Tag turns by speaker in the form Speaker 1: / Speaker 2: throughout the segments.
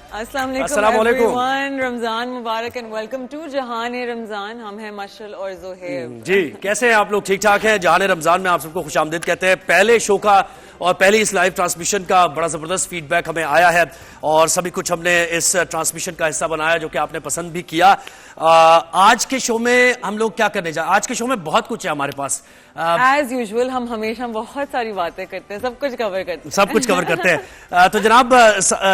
Speaker 1: अस्सलाम वालेकुम एवरीवन, रमजान मुबारक and welcome to Jahan Ramzan. हम हैं मशल और जोहेब।
Speaker 2: जी, कैसे हैं आप लोग? ठीक ठाक हैं? जहान रमजान में आप सबको खुशामदीद कहते हैं। पहले शो का और पहले इस लाइव ट्रांसमिशन का बड़ा जबरदस्त फीडबैक हमें आया है और सभी कुछ हमने इस ट्रांसमिशन का हिस्सा बनाया जो कि आपने पसंद भी किया। आज के शो में हम लोग क्या करने जा रहे हैं? आज के शो में बहुत कुछ है हमारे पास।
Speaker 1: एज यूजुअल हम हमेशा बहुत सारी बातें करते हैं, सब कुछ कवर करते
Speaker 2: हैं। तो जनाब,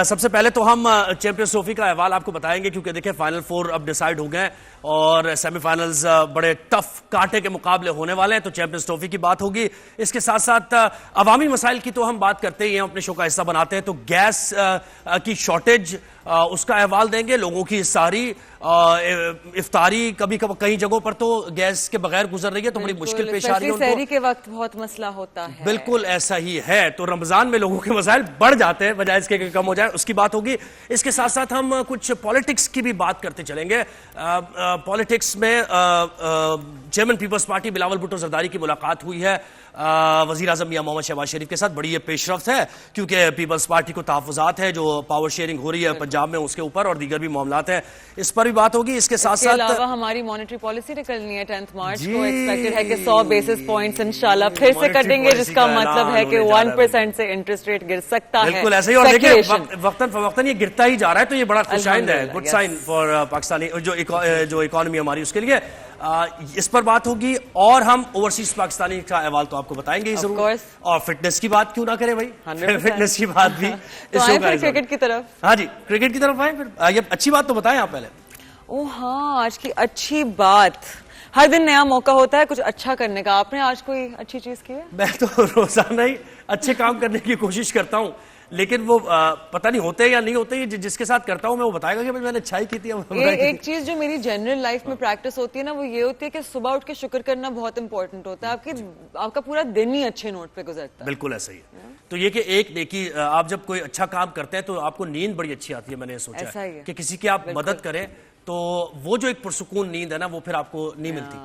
Speaker 2: सबसे पहले तो हम चैंपियंस ट्रॉफी का अहवाल आपको बताएंगे क्योंकि देखिए फाइनल 4 अब डिसाइड हो गए और सेमीफाइनल्स बड़े टफ कांटे के मुकाबले होने वाले हैं। तो चैंपियंस ट्रॉफी की बात होगी, इसके साथ साथ अवामी मसाइल की तो हम बात करते ही हैं, अपने शो का हिस्सा बनाते हैं। तो गैस की शॉर्टेज उसका अहवाल देंगे, लोगों की सारी इफ्तारी कभी कई जगहों पर तो गैस के बगैर गुजर रही है तो बड़ी मुश्किल पेश आ रही है।
Speaker 1: सहरी के वक्त बहुत मसला होता है।
Speaker 2: बिल्कुल ऐसा ही है। तो रमजान में लोगों के मसाइल बढ़ जाते हैं बजाय इसके कम हो जाए, उसकी बात होगी। इसके साथ साथ हम कुछ पॉलिटिक्स की भी बात करते चलेंगे। पॉलिटिक्स में chairman Peoples Party Bilawal Bhutto Zardari की मुलाकात हुई है वजीर आजम मियां मोहम्मद शहबाज शरीफ के साथ। बड़ी ये पेशरफ्त है क्योंकि पीपल्स पार्टी को तहफुजात है जो पावर शेयरिंग हो रही है पंजाब में उसके ऊपर और दीगर भी मामलात हैं, इस पर भी बात होगी। इसके साथ साथ
Speaker 1: हमारी मॉनेटरी पॉलिसी निकलनी है 10 मार्च को। एक्सपेक्टेड है कि 100 बेसिस पॉइंट्स इंशाल्लाह फिर से कटेंगे, जिसका मतलब है कि 1% से इंटरेस्ट रेट गिर सकता है।
Speaker 2: बिल्कुल ऐसे ही। और देखिए वक्तन फवक्तन ये गिरता ही जा रहा है तो ये बड़ा खुशाइंद है, गुड साइन फॉर पाकिस्तानी जो इकोनॉमी हमारी उसके लिए। इस पर बात होगी और हम ओवरसीज पाकिस्तानी का अहवाल तो आपको बताएंगे ही जरूर। और फिटनेस की बात क्यों ना करें भाई, फिटनेस की बात भी
Speaker 1: तो क्रिकेट की तरफ।
Speaker 2: हाँ जी, क्रिकेट की तरफ आए फिर। ये अच्छी बात तो बताएं आप पहले।
Speaker 1: ओ हाँ, आज की अच्छी बात। हर दिन नया मौका होता है कुछ अच्छा करने का। आपने आज कोई अच्छी चीज की है?
Speaker 2: मैं तो रोजाना ही अच्छे काम करने की कोशिश करता हूँ, लेकिन वो पता नहीं होते या नहीं होते। जिसके साथ करता हूं मैं वो बताएगा कि भाई मैंने अच्छाई की थी।
Speaker 1: एक चीज जो मेरी जनरल लाइफ में प्रैक्टिस होती है ना, वो ये होती है कि सुबह उठ के शुक्र करना बहुत इंपॉर्टेंट होता है। आपका पूरा दिन ही अच्छे नोट पे गुजरता है।
Speaker 2: बिल्कुल ऐसा ही है। तो ये कि एक नेकी, आप जब कोई अच्छा काम करते हैं तो आपको नींद बड़ी अच्छी आती है। मैंने सोचा है कि किसी की आप मदद करें तो वो जो एक पुरसुकून नींद है ना वो फिर आपको नहीं मिलती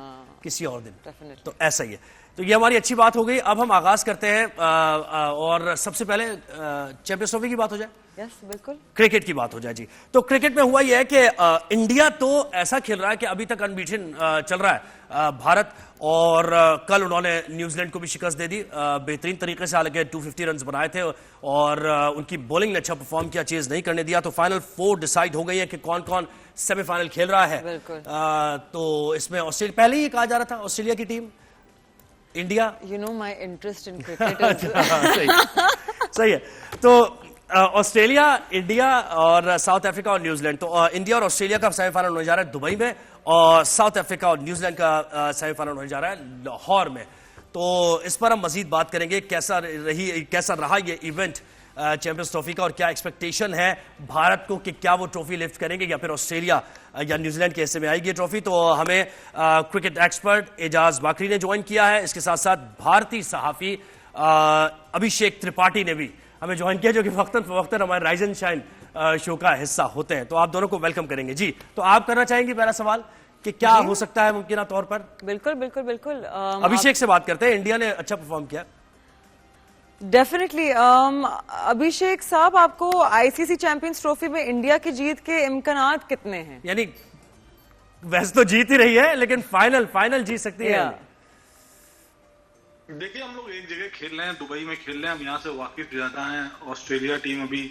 Speaker 2: किसी और दिन। तो ऐसा ही है। तो ये हमारी अच्छी बात हो गई। अब हम आगाज करते हैं और सबसे पहले चैंपियंस ट्रॉफी की बात हो जाए।
Speaker 1: यस बिल्कुल,
Speaker 2: क्रिकेट की बात हो जाए जी। तो क्रिकेट में हुआ यह है कि इंडिया तो ऐसा खेल रहा है कि अभी तक अनबीटन चल रहा है भारत, और कल उन्होंने न्यूजीलैंड को भी शिकस्त दे दी बेहतरीन तरीके से। हालांकि 250 रन बनाए थे और उनकी बॉलिंग ने अच्छा परफॉर्म किया, चेज नहीं करने दिया। तो फाइनल 4 डिसाइड हो गई है कि कौन कौन सेमीफाइनल खेल रहा है। तो इसमें ऑस्ट्रेलिया, पहले ही कहा जा रहा था ऑस्ट्रेलिया की team, India.
Speaker 1: You know my interest in cricket.
Speaker 2: सही है। तो ऑस्ट्रेलिया, इंडिया और साउथ अफ्रीका और न्यूजीलैंड। तो इंडिया और ऑस्ट्रेलिया का सेमीफाइनल होने जा रहा है दुबई में और साउथ अफ्रीका और न्यूजीलैंड का सेमीफाइनल होने जा रहा है लाहौर में। तो इस पर हम मजीद बात करेंगे कैसा रहा ये इवेंट चैंपियंस ट्रॉफी का और क्या एक्सपेक्टेशन है भारत को कि क्या वो ट्रॉफी लिफ्ट करेंगे या फिर ऑस्ट्रेलिया या न्यूजीलैंड के हिस्से में आएगी ये ट्रॉफी। तो हमें क्रिकेट एक्सपर्ट एजाज बाकरी ने ज्वाइन किया है। इसके साथ साथ भारतीय सहाफी अभिषेक त्रिपाठी ने भी हमें ज्वाइन किया, जो कि वक्तन फवक्तन हमारे राइज एंड शाइन शो का हिस्सा होते हैं। तो आप दोनों को वेलकम करेंगे जी। तो आप करना चाहेंगे पहला सवाल कि क्या हो सकता है मुमकिन तौर पर?
Speaker 1: बिल्कुल बिल्कुल बिल्कुल।
Speaker 2: अभिषेक से बात करते हैं। इंडिया ने अच्छा परफॉर्म किया
Speaker 1: डेफिनेटली। अभिषेक साहब, आपको आईसीसी चैंपियंस ट्रॉफी में इंडिया की जीत के इम्कानात कितने हैं?
Speaker 2: यानी वैसे तो जीत ही रही है लेकिन फाइनल जीत सकती है।
Speaker 3: देखिए, हम लोग एक जगह खेल रहे हैं, दुबई में खेल रहे हैं, हम यहाँ से वाकिफ ज्यादा हैं। ऑस्ट्रेलिया टीम अभी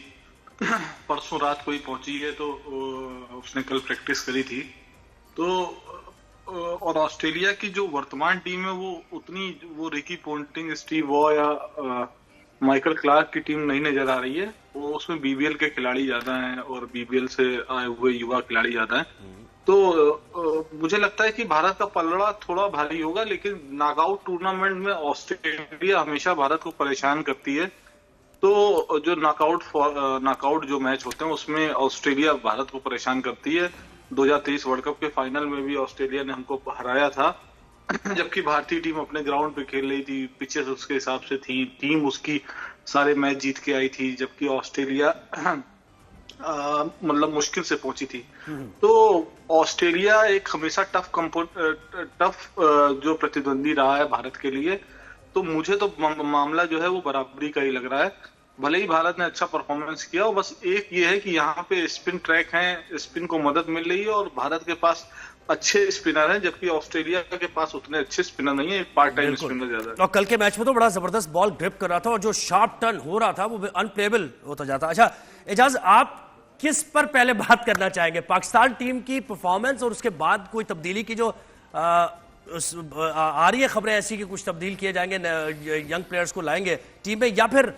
Speaker 3: परसों रात को ही पहुंची है, तो उसने कल प्रैक्टिस करी थी। तो और ऑस्ट्रेलिया की जो वर्तमान टीम है वो रिकी पोंटिंग, स्टीव वॉ या माइकल क्लार्क की टीम नहीं नजर आ रही है। वो उसमें बीबीएल के खिलाड़ी ज्यादा हैं और बीबीएल से आए हुए युवा खिलाड़ी ज्यादा हैं। तो मुझे लगता है कि भारत का पलड़ा थोड़ा भारी होगा, लेकिन नॉकआउट टूर्नामेंट में ऑस्ट्रेलिया हमेशा भारत को परेशान करती है। तो जो नॉकआउट जो मैच होते हैं उसमें ऑस्ट्रेलिया भारत को परेशान करती है। 2023 वर्ल्ड कप के फाइनल में भी ऑस्ट्रेलिया ने हमको हराया था जबकि भारतीय टीम अपने ग्राउंड पे खेल रही थी, पिचेस उसके हिसाब से थी, टीम उसकी सारे मैच जीत के आई थी, जबकि ऑस्ट्रेलिया मतलब मुश्किल से पहुंची थी। तो ऑस्ट्रेलिया एक हमेशा टफ जो प्रतिद्वंदी रहा है भारत के लिए। तो मुझे तो मामला जो है वो बराबरी का ही लग रहा है। भले ही भारत ने अच्छा परफॉर्मेंस किया, और बस एक ये है कि यहाँ पे स्पिन ट्रैक हैं, स्पिन को मदद मिल रही है और भारत के पास अच्छे स्पिनर हैं, जबकि ऑस्ट्रेलिया के पास उतने अच्छे स्पिनर नहीं है, एक पार्ट टाइम स्पिनर ज्यादा है।
Speaker 2: और कल के मैच में तो बड़ा जबरदस्त बॉल ग्रिप कर रहा था और जो शार्प टर्न हो रहा था वो अनप्लेबल होता जाता। अच्छा एजाज, आप किस पर पहले बात करना चाहेंगे, पाकिस्तान टीम की परफॉर्मेंस और उसके बाद कोई तब्दीली की जो आ रही है खबरें ऐसी कि कुछ तब्दील किए जाएंगे, यंग प्लेयर्स को लाएंगे टीम में, या फिर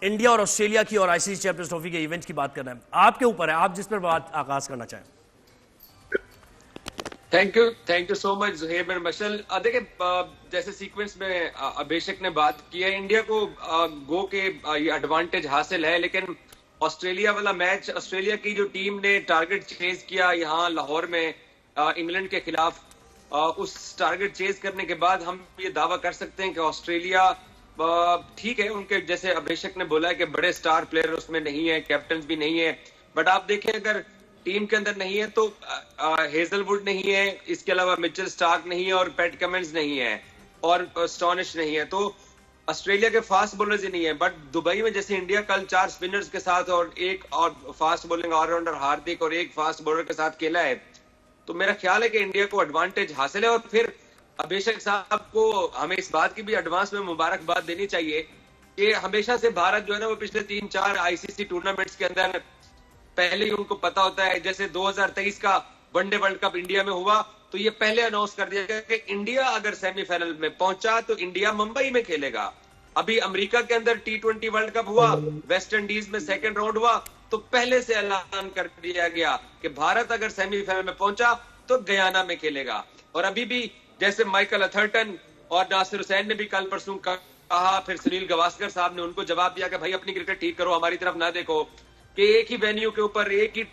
Speaker 2: इंडिया और ऑस्ट्रेलिया की और आईसीसी चैंपियंस ट्रॉफी के इवेंट की बात करना है? आपके ऊपर है, आप जिस पर बात आगाज करना चाहें।
Speaker 4: Thank you so much Zuhaib and Mashal. देखिए जैसे सीक्वेंस में अभिषेक ने बात की है, इंडिया को गो के ये एडवांटेज हासिल है, लेकिन ऑस्ट्रेलिया वाला मैच, ऑस्ट्रेलिया की जो टीम ने टारगेट चेज किया यहाँ लाहौर में इंग्लैंड के खिलाफ, उस टारगेट चेज करने के बाद हम ये दावा कर सकते हैं कि ऑस्ट्रेलिया ठीक है, उनके जैसे अभिषेक ने बोला है कि बड़े स्टार प्लेयर उसमें नहीं है, कैप्टन भी नहीं है, बट आप देखें अगर टीम के अंदर नहीं है तो हेजलवुड नहीं है, इसके अलावा मिचेल स्टार्क नहीं है और पैट कमिंस नहीं है और स्टॉनिश नहीं है, तो ऑस्ट्रेलिया के फास्ट बॉलर्स ही नहीं है। बट दुबई में जैसे इंडिया कल 4 स्पिनर्स के साथ और एक और फास्ट बॉलिंग ऑलराउंडर हार्दिक और एक फास्ट बॉलर के साथ खेला है, तो मेरा ख्याल है कि इंडिया को एडवांटेज हासिल है। और फिर अभिषेक साहब को हमें इस बात की भी एडवांस में मुबारकबाद देनी चाहिए कि हमेशा से भारत जो है ना वो पिछले 3-4 आईसीसी टूर्नामेंट्स के अंदर पहले ही उनको पता होता है। जैसे 2023 का वनडे वर्ल्ड कप इंडिया में हुआ तो ये पहले अनाउंस कर दिया गया कि इंडिया अगर सेमीफाइनल में पहुंचा तो इंडिया मुंबई में खेलेगा। अभी अमेरिका के अंदर T20 वर्ल्ड कप हुआ, वेस्ट इंडीज में सेकंड राउंड हुआ, तो पहले से ऐलान कर दिया गया कि भारत अगर सेमीफाइनल में पहुंचा तो गयाना में खेलेगा। और अभी भी जैसे माइकल अथर्टन और नासिर हुसैन ने भी कल परसों कहा, फिर सुनील गावस्कर साहब ने उनको जवाब दिया कि भाई अपनी क्रिकेट ठीक करो, हमारी तरफ ना देखो, कि एक ही वेन्यू के ऊपर एक ही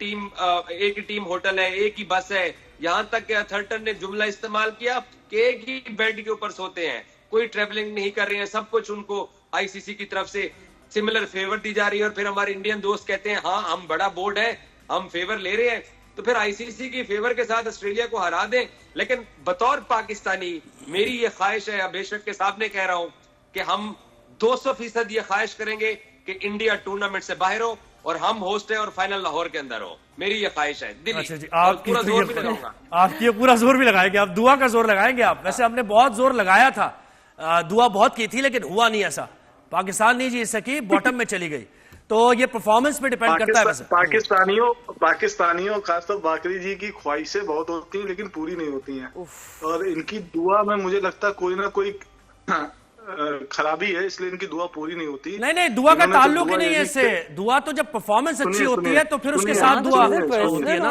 Speaker 4: टीम होटल है, एक ही बस है। यहां तक कि अथर्टन ने जुमला इस्तेमाल किया कि एक ही बेड के ऊपर सोते हैं, कोई ट्रेवलिंग नहीं कर रहे हैं, सब कुछ उनको आईसीसी की तरफ से सिमिलर फेवर दी जा रही है। और फिर हमारे इंडियन दोस्त कहते हैं हाँ हम बड़ा बोर्ड है, हम फेवर ले रहे हैं, तो फिर आईसीसी की फेवर के साथ ऑस्ट्रेलिया को हरा दें। लेकिन बतौर पाकिस्तानी मेरी ये ख्वाहिश है, अभिषेक के सामने कह रहा हूं कि हम 200% ये ख्वाहिश करेंगे कि इंडिया टूर्नामेंट से बाहर हो और हम होस्ट है और फाइनल लाहौर के अंदर हो, मेरी ये ख्वाहिश है दिली।
Speaker 2: अच्छा जी,
Speaker 4: आपकी पूरा जोर भी लगाऊंगा।
Speaker 2: आपकी ये पूरा जोर भी लगाएंगे, आप दुआ का जोर लगाएंगे आप? वैसे हमने बहुत जोर लगाया था, दुआ बहुत की थी, लेकिन हुआ नहीं ऐसा, पाकिस्तान नहीं जीत सकी, बॉटम में चली गई। तो ये परफॉर्मेंस पे डिपेंड करता है। वैसे
Speaker 3: पाकिस्तानियों खासतौर बाकरी जी की ख्वाहिशें बहुत होती हैं लेकिन पूरी नहीं होती हैं, और इनकी दुआ में मुझे लगता है कोई ना कोई खराबी है, इसलिए इनकी दुआ पूरी नहीं होती।
Speaker 2: नहीं, दुआ का ताल्लुक ही नहीं है इससे। दुआ तो जब परफॉर्मेंस अच्छी होती है तो फिर उसके साथ दुआ होती है ना।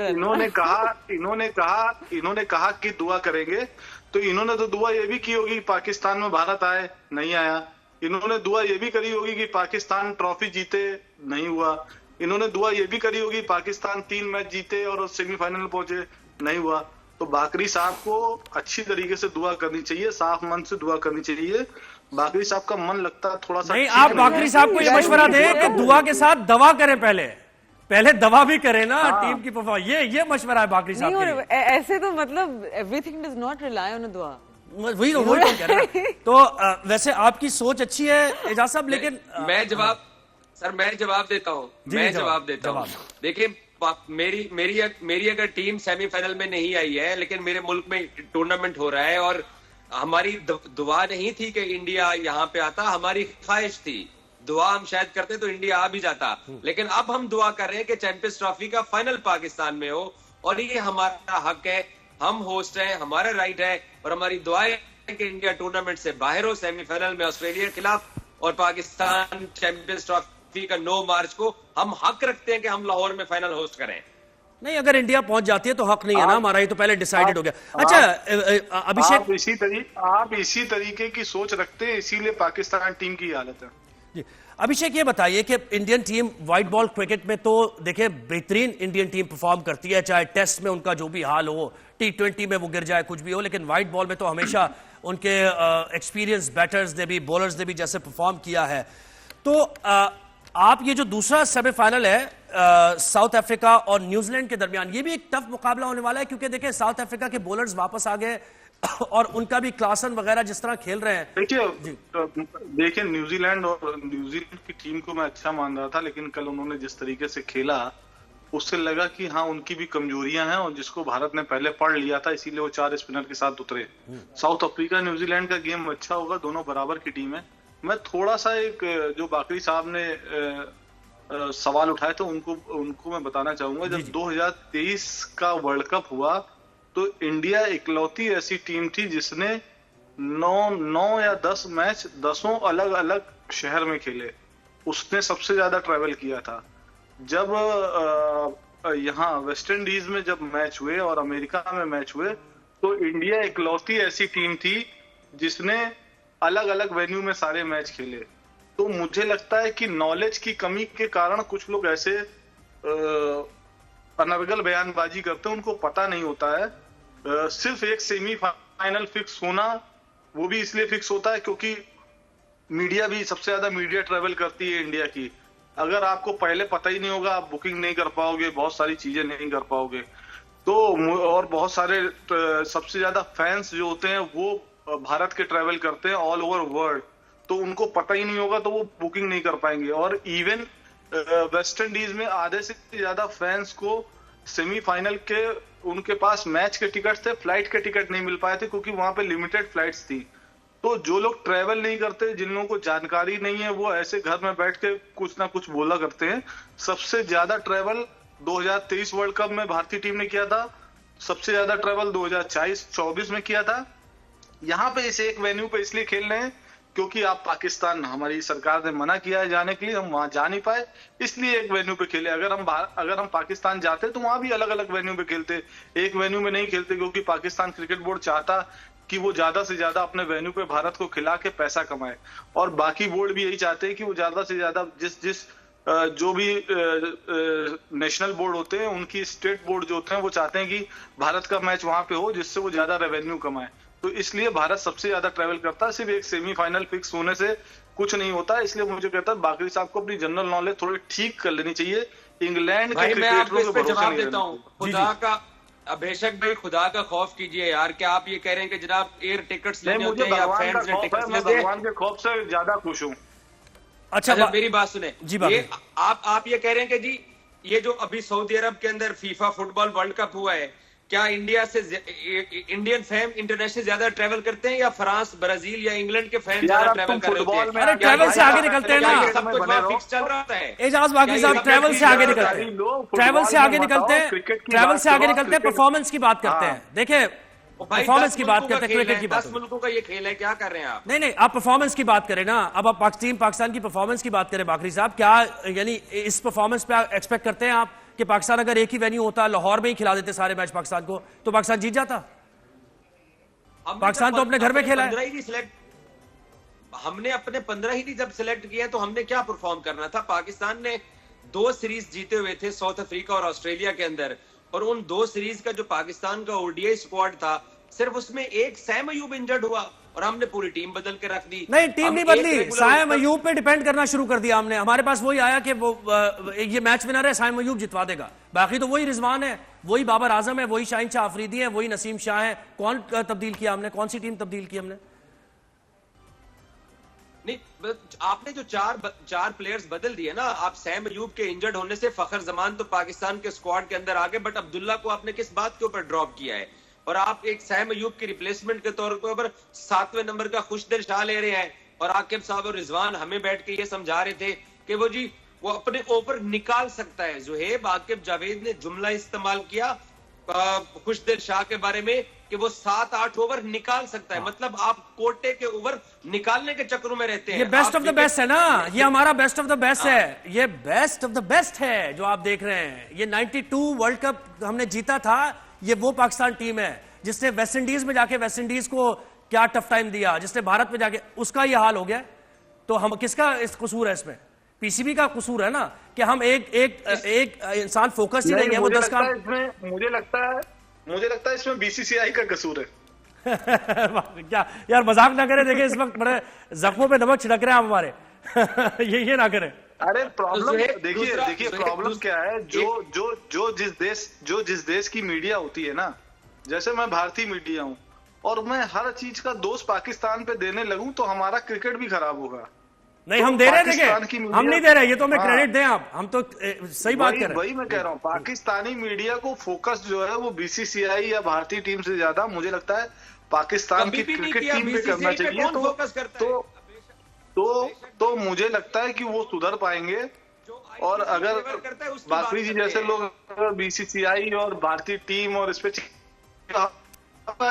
Speaker 3: इन्होंने कहा कि दुआ करेंगे, तो इन्होंने तो दुआ ये भी की होगी पाकिस्तान में भारत आए, नहीं आया। इन्होंने दुआ ये भी करी होगी कि पाकिस्तान ट्रॉफी जीते, नहीं हुआ। इन्होंने दुआ ये भी करी होगी पाकिस्तान 3 मैच जीते और सेमीफाइनल पहुंचे, नहीं हुआ। तो बाकरी साहब को अच्छी तरीके से दुआ करनी चाहिए, साफ मन से दुआ करनी चाहिए। बाकरी साहब का मन लगता है थोड़ा सा
Speaker 2: नहीं, आप बाकरी साहब को ये मशवरा दें कि दुआ के साथ दवा करें, पहले दवा भी करें ना टीम की परफॉर्मेंस। ये मशवरा है बाकरी साहब के लिए।
Speaker 1: ऐसे तो मतलब everything does not rely on a दुआ,
Speaker 2: वही तो कह रहा है। तो वैसे आपकी सोच अच्छी है एजाज साहब, लेकिन
Speaker 4: मैं जवाब देता हूँ। देखिए मेरी अगर टीम सेमीफाइनल में नहीं आई है, लेकिन मेरे मुल्क में टूर्नामेंट हो रहा है और हमारी दुआ नहीं थी कि इंडिया यहाँ पे आता, हमारी ख्वाहिश थी। दुआ हम शायद करते तो इंडिया आ भी जाता, लेकिन अब हम दुआ कर रहे हैं कि चैंपियंस ट्रॉफी का फाइनल पाकिस्तान में हो, और ये हमारा हक है, हम होस्ट हैं, हमारा राइट है, और हमारी दुआ है कि इंडिया टूर्नामेंट से बाहर हो सेमीफाइनल में ऑस्ट्रेलिया के खिलाफ, और पाकिस्तान चैंपियंस ट्रॉफी का 9 मार्च को हम हक रखते हैं कि हम लाहौर में फाइनल होस्ट करें।
Speaker 2: नहीं, अगर इंडिया पहुंच जाती है तो हक नहीं है ना हमारा, ये तो पहले डिसाइडेड हो गया। अच्छा अभिषेक,
Speaker 3: आप इसी तरीके की सोच रखते हैं, इसीलिए पाकिस्तान टीम की हालत है
Speaker 2: जी। अभिषेक ये बताइए कि Indian team white ball cricket में तो देखिए बेहतरीन इंडियन टीम परफॉर्म करती है, चाहे टेस्ट में उनका जो भी हाल हो, T20 में वो गिर जाए, कुछ भी हो, लेकिन व्हाइट बॉल में तो हमेशा उनके एक्सपीरियंस बैटर्स ने भी, बॉलर्स ने भी जैसे परफॉर्म किया है। तो आप ये जो दूसरा सेमीफाइनल है साउथ अफ्रीका और न्यूजीलैंड के दरमियान, ये भी एक टफ मुकाबला होने वाला है, क्योंकि देखिए साउथ अफ्रीका के बॉलर्स वापस आ गए, और उनका भी क्लासन वगैरह जिस तरह खेल रहे हैं।
Speaker 3: देखिए न्यूजीलैंड की टीम को मैं अच्छा मान रहा था, लेकिन कल उन्होंने जिस तरीके से खेला उससे लगा कि हाँ उनकी भी कमजोरियां हैं, और जिसको भारत ने पहले पढ़ लिया था, इसीलिए वो 4 स्पिनर के साथ उतरे। साउथ अफ्रीका न्यूजीलैंड का गेम अच्छा होगा, दोनों बराबर की टीम है। मैं थोड़ा सा एक जो बाकरी साहब ने सवाल उठाए तो उनको मैं बताना चाहूंगा, जब 2023 का वर्ल्ड कप हुआ तो इंडिया इकलौती ऐसी टीम थी जिसने 9 या 10 मैच 10 अलग अलग शहर में खेले। उसने सबसे ज्यादा ट्रैवल किया था। जब यहाँ वेस्ट इंडीज में जब मैच हुए और अमेरिका में मैच हुए तो इंडिया इकलौती ऐसी टीम थी जिसने अलग अलग वेन्यू में सारे मैच खेले। तो मुझे लगता है कि नॉलेज की कमी के कारण कुछ लोग ऐसे अनर्गल बयानबाजी करते हैं, उनको पता नहीं होता है। सिर्फ एक सेमीफाइनल फिक्स होना वो भी इसलिए फिक्स होता है क्योंकि मीडिया भी सबसे ज्यादा मीडिया ट्रेवल करती है इंडिया की। अगर आपको पहले पता ही नहीं होगा आप बुकिंग नहीं कर पाओगे, बहुत सारी चीजें नहीं कर पाओगे। तो और बहुत सारे सबसे ज्यादा फैंस जो होते हैं वो भारत के ट्रेवल करते हैं ऑल ओवर वर्ल्ड, तो उनको पता ही नहीं होगा तो वो बुकिंग नहीं कर पाएंगे। और इवन वेस्ट इंडीज में आधे से ज्यादा फैंस को सेमीफाइनल के उनके पास मैच के टिकट थे, फ्लाइट के टिकट नहीं मिल पाए थे क्योंकि वहां पे लिमिटेड फ्लाइट्स थी। तो जो लोग ट्रेवल नहीं करते, जिन लोगों को जानकारी नहीं है, वो ऐसे घर में बैठ के कुछ ना कुछ बोला करते हैं। सबसे ज्यादा ट्रेवल 2023 वर्ल्ड कप में भारतीय टीम ने किया था, सबसे ज्यादा ट्रेवल 2024 में किया था। यहाँ पे इस एक वेन्यू पे इसलिए खेल रहे हैं क्योंकि आप पाकिस्तान, हमारी सरकार ने मना किया है जाने के लिए, हम वहां जा नहीं पाए, इसलिए एक वेन्यू पे खेले। अगर हम पाकिस्तान जाते तो वहां भी अलग अलग वेन्यू पे खेलते, एक वेन्यू में नहीं खेलते, क्योंकि पाकिस्तान क्रिकेट बोर्ड चाहता कि वो ज्यादा से ज्यादा अपने वेन्यू पे भारत को खिला के पैसा कमाए, और बाकी बोर्ड भी यही चाहते हैं कि वो ज्यादा से ज्यादा जो भी नेशनल बोर्ड होते हैं, उनकी स्टेट बोर्ड जो होते हैं, वो चाहते हैं कि भारत का मैच वहां पे हो जिससे वो ज्यादा रेवेन्यू कमाए। तो इसलिए भारत सबसे ज्यादा ट्रेवल करता है। सिर्फ एक सेमीफाइनल फिक्स होने से कुछ नहीं होता, इसलिए मुझे कहता है बाकरी साहब को अपनी जनरल नॉलेज थोड़ी ठीक कर लेनी चाहिए। इंग्लैंड के क्रिकेटरों को
Speaker 4: जवाब देता हूँ, खुदा का अभिषेक भाई, खुदा का खौफ कीजिए यार। क्या आप ये कह रहे हैं कि जनाब एयर टिकट्स लेने होते हैं या फैंस ने टिकट्स लेते हैं?
Speaker 3: भगवान के खौफ से ज्यादा खुश हूँ।
Speaker 4: अच्छा मेरी बात सुने
Speaker 2: जी,
Speaker 4: ये आप ये कह रहे हैं कि जी ये जो अभी सऊदी अरब के अंदर फीफा फुटबॉल वर्ल्ड कप हुआ है, क्या इंडिया से इंडियन फैन इंटरनेशनल ज्यादा ट्रैवल करते हैं या फ्रांस, ब्राजील या इंग्लैंड के फैन ज्यादा ट्रैवल कर रहे हैं?
Speaker 2: अरे ट्रैवल से आगे निकलते हैं ना,
Speaker 4: सब कुछ फिक्स चल रहा है।
Speaker 2: एजाज बाकरी साहब ट्रैवल से आगे निकलते हैं, ट्रैवल से आगे निकलते हैं, ट्रैवल से आगे निकलते हैं, परफॉर्मेंस की बात करते हैं। देखिए परफॉर्मेंस की बात करते हैं, क्रिकेट की बात।
Speaker 4: 10 मुल्कों का ये खेल है, क्या कर रहे हैं आप?
Speaker 2: नहीं, आप परफॉर्मेंस की बात करें ना। अब आप टीम पाकिस्तान की परफॉर्मेंस की बात करें बाकरी साहब, क्या यानी इस परफॉर्मेंस पे एक्सपेक्ट करते हैं आप कि पाकिस्तान अगर एक ही वेन्यू होता, लाहौर में ही खिला देते सारे मैच पाकिस्तान को, तो पाकिस्तान जीत जाता? पाकिस्तान तो अपने घर में खेला है।
Speaker 4: हमने अपने 15 ही नहीं जब सिलेक्ट किया तो हमने क्या परफॉर्म करना था? पाकिस्तान ने 2 सीरीज जीते हुए थे साउथ अफ्रीका और ऑस्ट्रेलिया के अंदर, और उन 2 सीरीज का जो पाकिस्तान का ओडीआई स्क्वाड था, सिर्फ उसमें एक सैम अयूब इंजर्ड हुआ और हमने पूरी टीम बदल के रख दी।
Speaker 2: नहीं, टीम नहीं बदली, सैम अयूब पे डिपेंड करना शुरू कर दिया हमने। हमारे पास वही आया कि वो ये मैच विनर है, सैम अयूब जितवा देगा। बाकी तो वही रिजवान है, वही बाबर आजम है, वही शाहीन शाह अफरीदी है, वही नसीम शाह है। कौन तब्दील किया हमने? कौन सी टीम तब्दील की हमने?
Speaker 4: नहीं, आपने जो चार प्लेयर्स बदल दिए ना, आप सैम अयूब के इंजर्ड होने से फखर जमान तो पाकिस्तान के स्क्वाड के अंदर आ गए, बट अब्दुल्ला को आपने किस बात के ऊपर ड्रॉप किया है? और आप एक सैम अयूब के रिप्लेसमेंट के तौर पर 7वें नंबर का खुशदिल शाह ले रहे हैं, और आकिब साहब और रिजवान हमें बैठ के ये समझा रहे थे कि वो अपने ओवर निकाल सकता है। जुहेब आकिब जावेद ने जुमला इस्तेमाल किया खुशदिल शाह के बारे में कि वो 7-8 ओवर निकाल सकता है। मतलब आप कोटे के ओवर निकालने के चक्रों में रहते हैं।
Speaker 2: ये बेस्ट ऑफ द बेस्ट है ना, ये हमारा बेस्ट ऑफ द बेस्ट है, ये बेस्ट ऑफ द बेस्ट है जो आप देख रहे हैं। ये 92 वर्ल्ड कप हमने जीता था, ये वो पाकिस्तान टीम है जिसने वेस्ट इंडीज में जाके वेस्ट इंडीज को क्या टफ टाइम दिया, जिसने भारत में जाके उसका ये हाल हो गया। तो हम किसका इस कसूर है इसमें? पीसीबी का कसूर है ना कि हम एक इंसान फोकस ही नहीं है, वो 10 काम।
Speaker 3: मुझे लगता है इसमें बीसीसीआई का कसूर है।
Speaker 2: क्या यार, मजाक ना करें। देखिए इस वक्त बड़े जख्मों पे नमक छिड़क रहे हैं आप हमारे। ये ना करें।
Speaker 3: अरे प्रॉब्लम देखिए प्रॉब्लम क्या है, जो जिस देश की मीडिया होती है ना, जैसे मैं भारतीय मीडिया हूँ, और मैं हर चीज का दोष पाकिस्तान पे देने लगूं तो हमारा क्रिकेट भी खराब होगा।
Speaker 2: नहीं, हम दे रहे हैं, देखिए हम नहीं दे रहे, ये तो हमें क्रेडिट दें आप, हम तो सही बात कर रहे हैं।
Speaker 3: वही मैं कह रहा हूँ, पाकिस्तानी मीडिया को फोकस जो है वो बीसीसीआई या भारतीय टीम से ज्यादा मुझे लगता है पाकिस्तान की क्रिकेट टीम पे करना चाहिए। तो मुझे लगता है कि वो सुधर पाएंगे। और अगर बाकरी जी जैसे लोग बीसीसीआई और भारतीय टीम और इस पे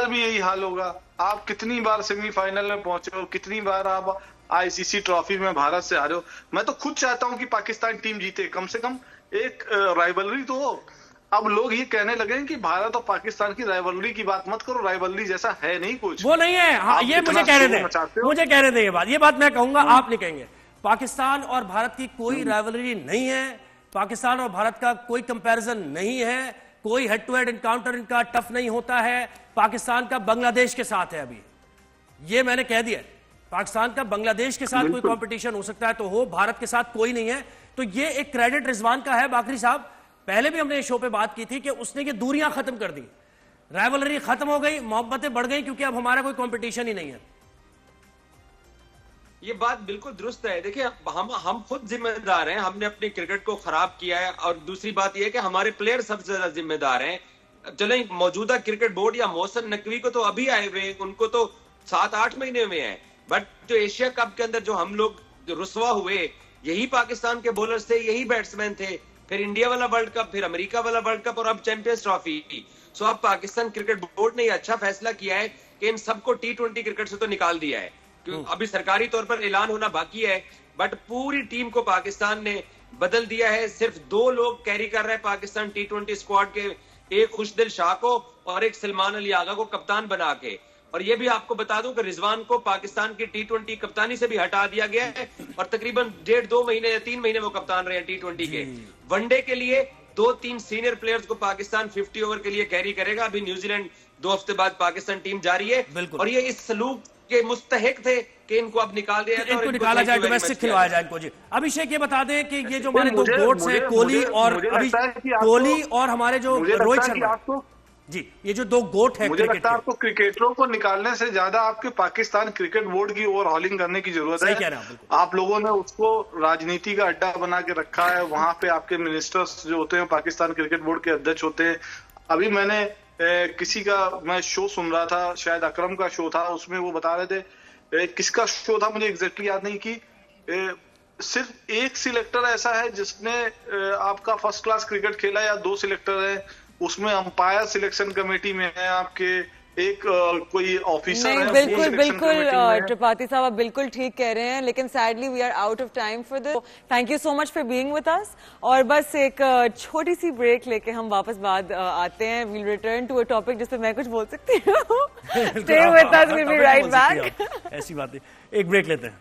Speaker 3: भी यही हाल होगा। आप कितनी बार सेमीफाइनल में पहुंचे हो, कितनी बार आप आईसीसी ट्रॉफी में भारत से हारे हो। मैं तो खुद चाहता हूं कि पाकिस्तान टीम जीते, कम से कम एक राइवलरी तो हो। अब लोग ये कहने लगे कि भारत और पाकिस्तान की राइवलरी की बात मत करो, राइवलरी जैसा है नहीं कुछ,
Speaker 2: वो नहीं है। हाँ, ये मुझे कह रहे थे, मुझे कह रहे थे ये बात मैं कहूंगा, आप नहीं कहेंगे। पाकिस्तान और भारत की कोई राइवलरी नहीं है, पाकिस्तान और भारत का कोई कंपैरिजन नहीं है, कोई हेड टू हेड एनकाउंटर इनका टफ नहीं होता है। पाकिस्तान का बांग्लादेश के साथ है अभी, ये मैंने कह दिया। पाकिस्तान का बांग्लादेश के साथ कोई कंपटीशन हो सकता है तो हो, भारत के साथ कोई नहीं है। तो ये एक क्रेडिट रिजवान का है। बाकरी साहब, पहले भी हमने इस शो पे बात की थी कि उसने ये दूरियां खत्म कर दी, राइवलरी खत्म हो गई, मोहब्बतें बढ़ गई, क्योंकि अब हमारा कोई कंपटीशन ही नहीं है।
Speaker 4: ये बात बिल्कुल दुरुस्त है। देखिए, हम खुद जिम्मेदार हैं, हमने अपनी क्रिकेट को खराब किया है। और दूसरी बात यह है कि हमारे प्लेयर सबसे ज्यादा जिम्मेदार हैं। चले मौजूदा क्रिकेट बोर्ड या मोहसिन नकवी को तो अभी आए हुए, उनको तो 7-8 महीने में है। बट जो एशिया कप के अंदर जो हम लोग जो रुसवा हुए, यही पाकिस्तान के बॉलर्स थे, यही बैट्समैन थे। फिर इंडिया वाला वर्ल्ड कप, फिर अमेरिका वाला वर्ल्ड कप और अब चैंपियंस ट्रॉफी। सो अब पाकिस्तान क्रिकेट बोर्ड ने यह अच्छा फैसला किया है कि इन सबको T20 क्रिकेट से तो निकाल दिया है। अभी सरकारी तौर पर ऐलान होना बाकी है, बट पूरी टीम को पाकिस्तान ने बदल दिया है। सिर्फ 2 लोग कैरी कर रहे हैं पाकिस्तान T20 स्क्वाड के, एक खुशदिल शाह को और एक सलमान अली आगा को कप्तान बना के। और ये भी आपको बता दूं कि रिजवान को पाकिस्तान की T20 कप्तानी से भी हटा दिया गया है और तकरीबन 1.5-2 महीने या 3 महीने वो कप्तान रहे हैं T20 के। वनडे के लिए 2-3 सीनियर प्लेयर्स को पाकिस्तान 50 ओवर के लिए कैरी करेगा। अभी न्यूजीलैंड 2 हफ्ते बाद पाकिस्तान टीम जा रही है और ये इस सलूक के मुस्तहिक थे कि इनको अब निकाल दिया जाए,
Speaker 2: इनको निकाला जाए, डोमेस्टिक खिलवाया जाए इनको। जी अभिषेक, ये बता दें कि ये जो हमारे 2 गोट्स हैं, कोहली और हमारे जो रोहित शर्मा जी, ये जो 2 गोट है,
Speaker 3: मुझे लगता है आपको क्रिकेटरों को निकालने से ज्यादा आपके पाकिस्तान क्रिकेट बोर्ड की ओवरहॉलिंग करने की जरूरत है। आप लोगों ने उसको राजनीति का अड्डा बना के रखा है। वहां पे आपके मिनिस्टर्स जो होते हैं पाकिस्तान क्रिकेट बोर्ड के अध्यक्ष होते हैं। अभी मैंने किसी का मैं शो सुन रहा था, शायद अकरम का शो था, उसमें वो बता रहे थे, किसका शो था मुझे एग्जैक्टली याद नहीं, कि सिर्फ एक सिलेक्टर ऐसा है जिसने आपका फर्स्ट क्लास क्रिकेट खेला, या 2 सिलेक्टर है उसमें अंपायर सिलेक्शन कमेटी में है आपके, एक कोई ऑफिसर है।
Speaker 1: बिल्कुल त्रिपाठी साहब, आप बिल्कुल ठीक कह रहे हैं, लेकिन sadly we are out of time for this. Thank you so much for being with us. और बस एक छोटी सी ब्रेक लेके हम वापस बाद आते हैं। We'll return to a topic जिसपे मैं कुछ बोल सकती हूँ। Stay with us, we will be right back.
Speaker 2: ऐसी बात है, एक ब्रेक लेते हैं।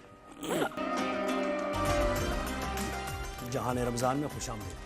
Speaker 2: जहान रमजान में खुशामदीद।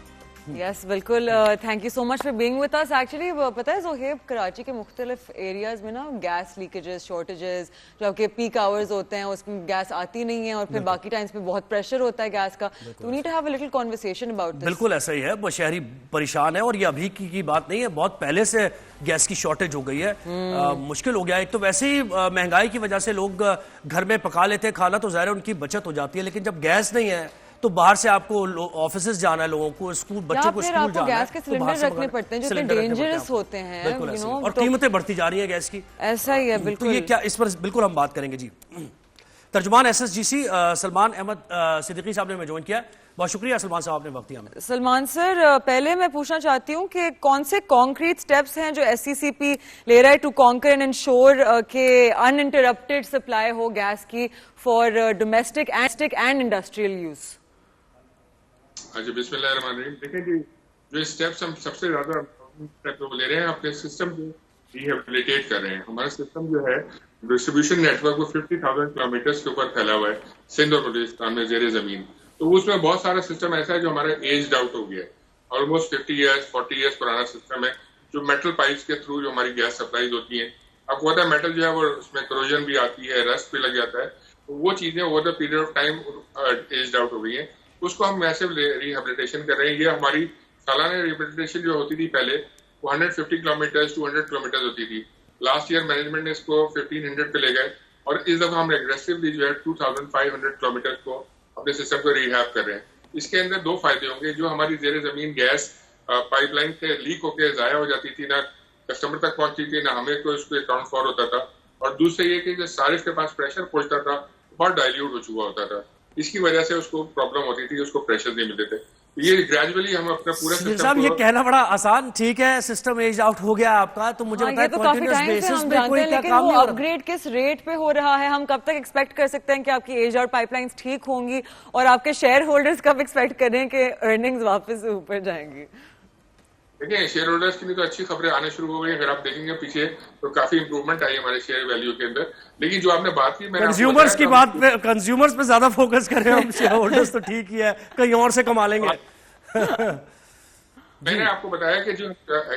Speaker 1: यस बिल्कुल, thank you so much for being with us. Actually पता है ज़ोहेब, कराची के मुख्तलिफ एरियाज में ना गैस लीकेजेस, शॉर्टेजेस, जो आपके पीक आवर्स होते हैं उसमें गैस आती नहीं है और फिर बाकी टाइम्स पे बहुत प्रेशर होता है गैस का। तो we need to have a little conversation about this.
Speaker 2: बिल्कुल ऐसा ही है, वो शहरी परेशान है और ये अभी की बात नहीं है, बहुत पहले से गैस की शॉर्टेज हो गई है। मुश्किल हो गया। एक तो वैसे ही महंगाई की वजह से लोग घर में पका लेते हैं खाना, तो ज़ाहिर है उनकी बचत हो जाती है। लेकिन जब गैस नहीं है तो बाहर से आपको ऑफिस जाना है, लोगों को स्कूल, बच्चों को स्कूल जाना है,
Speaker 1: गैस के सिलेंडर रखने पड़ते हैं जो इतने डेंजरस होते हैं,
Speaker 2: और कीमतें बढ़ती जा रही है गैस की।
Speaker 1: ऐसा ही है बिल्कुल।
Speaker 2: तो ये क्या, इस पर बिल्कुल हम बात करेंगे जी। तर्जुमान SSGC सलमान अहमद सिद्दीकी साहब ने हमें ज्वाइन किया। बहुत शुक्रिया सलमान साहब, आपने वक्त दिया हमें।
Speaker 1: सलमान सर, पहले मैं पूछना चाहती हूँ कि कौन से कॉन्क्रीट स्टेप्स हैं जो SCCP ले रहा है टू कॉन्कर एंड इंश्योर के अनइंटरप्टेड सप्लाई हो गैस की for domestic and industrial use.
Speaker 5: अच्छा, बिस्मिल्लाहिर्रहमानिर्रहीम। देखिए जी, जो स्टेप्स हम सबसे ज्यादा ले रहे हैं, अपने सिस्टम को रिहेबिलिटेट कर रहे हैं। हमारा सिस्टम जो है डिस्ट्रीब्यूशन नेटवर्क वो 50,000 किलोमीटर के ऊपर फैला हुआ है सिंध और बलूचिस्तान में जेर जमीन। तो उसमें बहुत सारा सिस्टम ऐसा है जो हमारा एज्ड आउट हो गया है, ऑलमोस्ट 50 ईयर्स 40 ईयर्स पुराना सिस्टम है, जो मेटल पाइप्स के थ्रू जो हमारी गैस सप्लाईज होती है। आपको पता है मेटल जो है वो उसमें करोजन भी आती है, रस्ट भी लग जाता है, तो वो चीजें over the period of time aged out हो गई है। उसको हम मैसिव रिहेबिलिटेशन कर रहे हैं। ये हमारी सालाना रिहेबिलिटेशन जो होती थी पहले, वो 150 किलोमीटर 200 किलोमीटर होती थी। लास्ट ईयर मैनेजमेंट ने इसको 1500 पे ले गए और इस दफा हम एग्रेसिवली जो है 2500 किलोमीटर को अपने सिस्टम को रिहैब कर रहे हैं। इसके अंदर दो फायदे होंगे, जो हमारी जेर जमीन गैस पाइपलाइन से लीक होकर जाया हो जाती थी, ना कस्टमर तक पहुंचती थी, ना हमें कोई उसको अकाउंट फॉर होता था, और दूसरे ये कि जो सारिश के पास प्रेशर पहुंचता था बहुत डाइल्यूट हो चुका होता था, इसकी वजह से उसको प्रॉब्लम होती थी, उसको प्रेशर नहीं मिलते थे। ये ग्रेजुअली हम अपना पूरा
Speaker 2: सुनील साहब, ये कहना बड़ा आसान, ठीक है सिस्टम एज आउट हो गया आपका, तो मुझे बताएं
Speaker 1: तो काफी
Speaker 2: कंटीन्यूअस
Speaker 1: टाइम से
Speaker 2: बेसिस
Speaker 1: हम
Speaker 2: पे
Speaker 1: जानते
Speaker 2: कोई
Speaker 1: हैं,
Speaker 2: क्या
Speaker 1: लेकिन
Speaker 2: काम
Speaker 1: वो
Speaker 2: नहीं हो रहा?
Speaker 1: अपग्रेड किस रेट पे हो रहा है, हम कब तक एक्सपेक्ट कर सकते हैं कि आपकी एज और पाइपलाइंस ठीक होंगी, और आपके शेयर होल्डर्स कब एक्सपेक्ट कर रहे हैं कि अर्निंग्स वापस ऊपर जाएंगी?
Speaker 5: देखिए, शेयर होल्डर्स के लिए तो अच्छी खबरें आने शुरू हो गई। अगर आप देखेंगे पीछे तो काफी इंप्रूवमेंट आई है हमारे शेयर वैल्यू के अंदर। लेकिन जो आपने बात की,
Speaker 2: कंज्यूमर्स की बात पे, कंज्यूमर्स पे ज्यादा फोकस कर रहे हैं हम, शेयर होल्डर्स तो ठीक ही है, कहीं और से कमा लेंगे।
Speaker 5: मैंने आपको बताया कि जो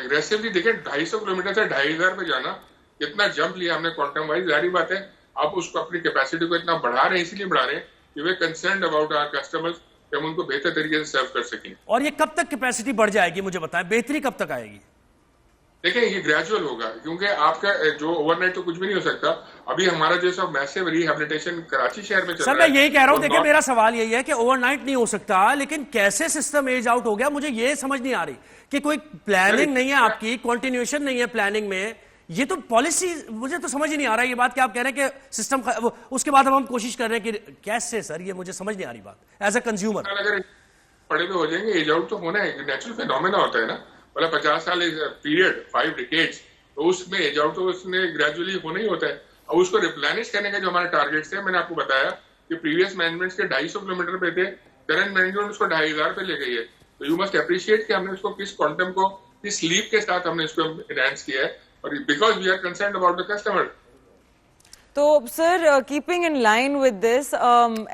Speaker 5: एग्रेसिवली देखे 250 किलोमीटर से 2500 पे जाना, इतना जंप लिया हमने क्वांटम वाइज। जारी बात है, आप उसको अपनी कैपेसिटी को इतना बढ़ा रहे हैं, इसलिए बढ़ा रहे हैं कि वे कंसर्न अबाउट आवर कस्टमर्स, कि हम उनको बेहतर तरीके से सर्व कर सकें।
Speaker 2: और ये कब तक कैपेसिटी बढ़ जाएगी, मुझे बताएं, बेहतरी कब तक आएगी?
Speaker 5: देखिए, ये ग्रेजुअल होगा, क्योंकि आपका जो ओवरनाइट तो कुछ भी नहीं हो सकता। अभी हमारा जो सब मैसिव रिहैबिलिटेशन कराची शहर में चल रहा है।
Speaker 2: सर, मैं यही कह रहा हूं, देखिए मेरा सवाल यही है कि ओवरनाइट नहीं हो सकता, लेकिन कैसे सिस्टम एज आउट हो गया, मुझे ये समझ नहीं आ रही कि कोई प्लानिंग नहीं है आपकी, कंटिन्यूएशन नहीं है प्लानिंग में। ये तो पॉलिसी, मुझे तो समझ ही नहीं आ रहा है ये बात कि आप कह रहे हैं कि सिस्टम, उसके बाद हम कोशिश कर रहे हैं कि कैसे। सर, ये मुझे समझ नहीं आ रही बात एज अ कंज्यूमर।
Speaker 5: अगर पड़े हुए हो जाएंगे, एज आउट तो होना है, नेचुरल फिनोमेना होता है ना। मतलब 50 साल पीरियड, 5 डिकेड्स, तो उसमें एज आउट तो उसने ग्रेजुअली होना ही होता है। और उसको रिप्लेनिश करने का जो हमारे टारगेट्स थे, मैंने आपको बताया कि प्रीवियस मैनेजमेंट के 250 किलोमीटर पे थे, करंट मैनेजमेंट उसको 2500 पे ले गई है। तो यू मस्ट अप्रिशिएट कि हमने उसको किस क्वांटम को, किस लीप के साथ हमने इसको एनहांस किया है, और because we are concerned about the customer.
Speaker 1: तो sir, keeping in line with this,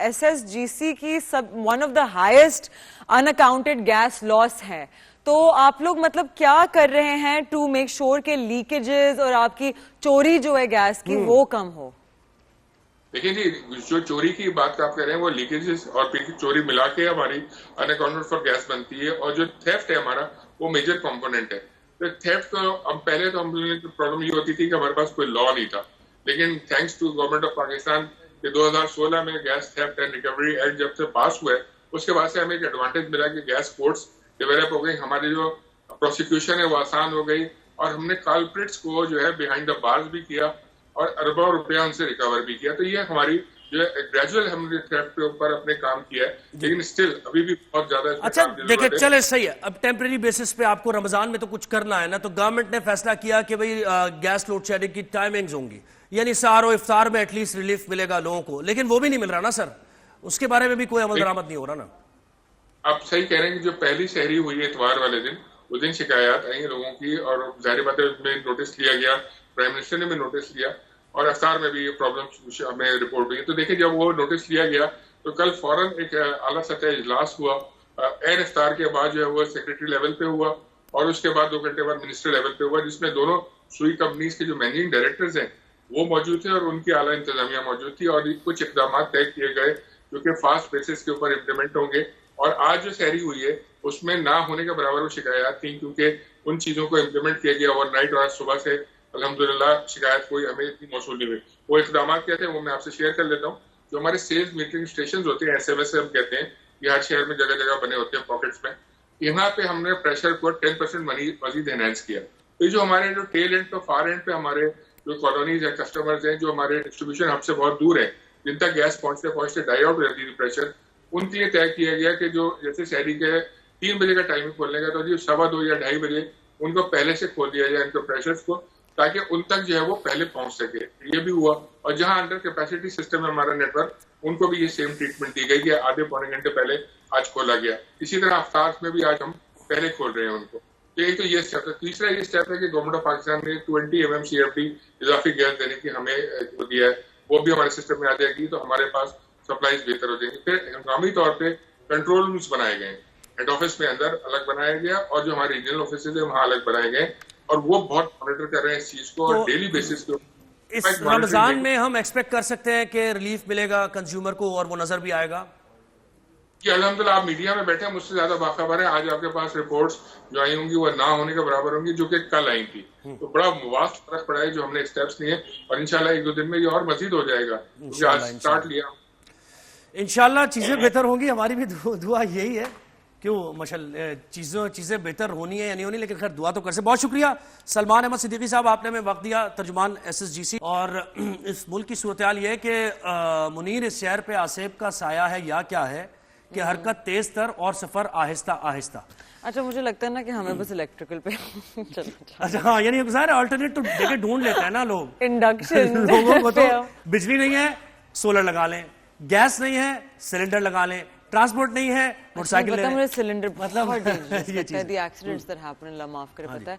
Speaker 1: SSGC की one of the highest unaccounted gas loss है, तो आप लोग मतलब क्या कर रहे हैं टू मेक श्योर के लीकेजेस और आपकी चोरी जो है गैस की वो कम हो?
Speaker 5: देखिए जी, जो चोरी की बात आप कह रहे हैं, वो लीकेजेस और चोरी मिला के हमारी अनअकाउंटेड फॉर गैस बनती है। और जो थेफ्ट है हमारा, वो मेजर कंपोनेंट है। तो थेफ्ट को अब पहले तो हम प्रॉब्लम ये होती थी कि हमारे पास कोई लॉ नहीं था, लेकिन thanks to government of Pakistan के 2016 में gas theft and recovery act जब से पास हुआ है, उसके बाद से हमें एक एडवांटेज मिला कि गैस कोर्ट्स डेवलप हो गई, हमारी जो प्रोसिक्यूशन है वो आसान हो गई, और हमने कल्प्रिट्स को जो है बिहाइंड द बार्स भी किया और अरबों रुपया उनसे रिकवर भी किया। तो ये हमारी जो ग्रेजुअल हमने थेफ्ट के ऊपर अपने काम किया है, लेकिन स्टिल अभी भी बहुत ज्यादा।
Speaker 2: अच्छा देखिए, चले सही है, अब टेम्परेरी बेसिस पे आपको रमजान में तो कुछ करना है ना, तो गवर्नमेंट ने फैसला किया कि भाई गैस लोड शेडिंग की टाइमिंग्स होंगी, यानी सहर और इफ्तार में एटलीस्ट रिलीफ मिलेगा लोगों को, लेकिन वो भी नहीं मिल रहा ना सर, उसके बारे में भी कोई अमल दरामद नहीं हो रहा ना।
Speaker 5: आप सही कह रहे हैं कि जो पहली सहरी हुई है इतवार वाले दिन, उस दिन शिकायत आई है लोगों की, और जाहिर बात है उसमें नोटिस लिया गया, प्राइम मिनिस्टर ने भी नोटिस लिया, और अफ्तार में भी ये प्रॉब्लम हमें रिपोर्ट हुई। तो देखिए, जब वो नोटिस लिया गया तो कल फौरन एक आला सतह इजलास हुआ, एन इफ्तार के बाद जो है वो सेक्रेटरी लेवल पे हुआ, और उसके बाद 2 घंटे बाद मिनिस्टर लेवल पे हुआ, जिसमें दोनों सुई कंपनीज के जो मैनेजिंग डायरेक्टर्स हैं वो मौजूद थे और उनकी आला इंतजामिया मौजूद थी, और कुछ इकदाम तय किए गए जो कि फास्ट बेसिस के ऊपर इम्प्लीमेंट होंगे। और आज जो सहरी हुई है उसमें ना होने के बराबर वो शिकायत थी, क्योंकि उन चीजों को इम्प्लीमेंट किया गया ओवरनाइट, और आज सुबह से अल्हम्दुलिल्लाह शिकायत कोई हमें इतनी मौसूल नहीं हुई। वो इकदाम क्या थे वो मैं आपसे शेयर कर लेता हूँ। जो हमारे सेल्स मीटरिंग स्टेशन होते हैं, SMS हम कहते हैं, ये हर शहर में जगह जगह बने होते हैं पॉकेट्स में, यहाँ पे हमने प्रेशर को 10% मजीद एनहांस किया। तो जो हमारे जो टेल एंड पे, फार एंड पे हमारे जो कॉलोनीज है, कस्टमर्स हैं, जो हमारे डिस्ट्रीब्यूशन हब से बहुत दूर है, जिन तक गैस पहुंचते पहुंचते डाई आउट हो जाती थी प्रेशर, उनके लिए तय किया गया कि जो जैसे शहरी के 3 बजे का टाइमिंग खोलने का, तो जी 2:15 या 2:30 बजे उनको पहले से खोल दिया जाए इनके प्रेशर्स को, ताकि उन तक जो है वो पहले पहुंच सके। ये भी हुआ, और जहां अंडर कैपेसिटी सिस्टम है हमारा नेटवर्क, उनको भी ये सेम ट्रीटमेंट दी गई कि आधे पौने घंटे पहले आज खोला गया। इसी तरह अफ्तार में भी आज हम पहले खोल रहे हैं उनको। तो एक तो ये स्टेप है। तीसरा ये स्टेप है कि गवर्नमेंट ऑफ पाकिस्तान ने 20 MMCFD इजाफी गैस देने की हमें दिया है, वो भी हमारे सिस्टम में आ जाएगी, तो हमारे पास सप्लाईज बेहतर हो जाएंगी। फिर हंगामी तौर पे कंट्रोल रूम्स बनाए गए, हेड ऑफिस में अंदर अलग बनाया गया, और जो हमारे रीजनल ऑफिस है वहां अलग बनाए गए, और वो बहुत मॉनिटर कर रहे हैं इस चीज को, और डेली बेसिस पे।
Speaker 2: इस रमजान में हम एक्सपेक्ट कर सकते हैं कि रिलीफ मिलेगा कंज्यूमर को, और वो नजर भी आएगा?
Speaker 5: कि अल्हम्दुलिल्लाह आप मीडिया में बैठे हैं, मुझसे ज्यादा बाखबर है। आज आपके पास रिपोर्ट्स जो आई होंगी वो ना होने के बराबर होंगी जो कि कल आई थी। तो बड़ा वास्ट फर्क पड़ा है जो हमने स्टेप्स लिए, और इंशाल्लाह 1-2 दिन में ये और मजीद हो जाएगा, क्योंकि आज स्टार्ट लिया।
Speaker 2: इंशाल्लाह चीजें बेहतर होंगी, हमारी भी दुआ यही है। क्यों चीजें बेहतर होनी है या नहीं होनी, लेकिन खैर दुआ तो कर से। बहुत शुक्रिया सलमान अहमद सिद्दीकी साहब, आपने हमें वक्त दिया, तर्जुमान SSGC। और इस मुल्क की सूरत हाल ये है कि मुनीर इस शहर पे आसेब का साया है या क्या है कि हरकत तेज तर और सफर आहिस्ता आहिस्ता।
Speaker 1: अच्छा, मुझे लगता है ना कि हमें बस इलेक्ट्रिकल पे
Speaker 2: अच्छा हाँ, यानी अल्टरनेट तो देखे ढूंढ लेते हैं ना लोग।
Speaker 1: इंडक्शन
Speaker 2: लोगों को तो बिजली नहीं है सोलर लगा लें, गैस नहीं है सिलेंडर लगा लें, ट्रांसपोर्ट नहीं है मोटरसाइकिल ले।
Speaker 1: मुझे सिलेंडर
Speaker 2: मतलब
Speaker 1: ये चीज द एक्सीडेंट्स दैट हैपन, अल्लाह माफ करे, पता है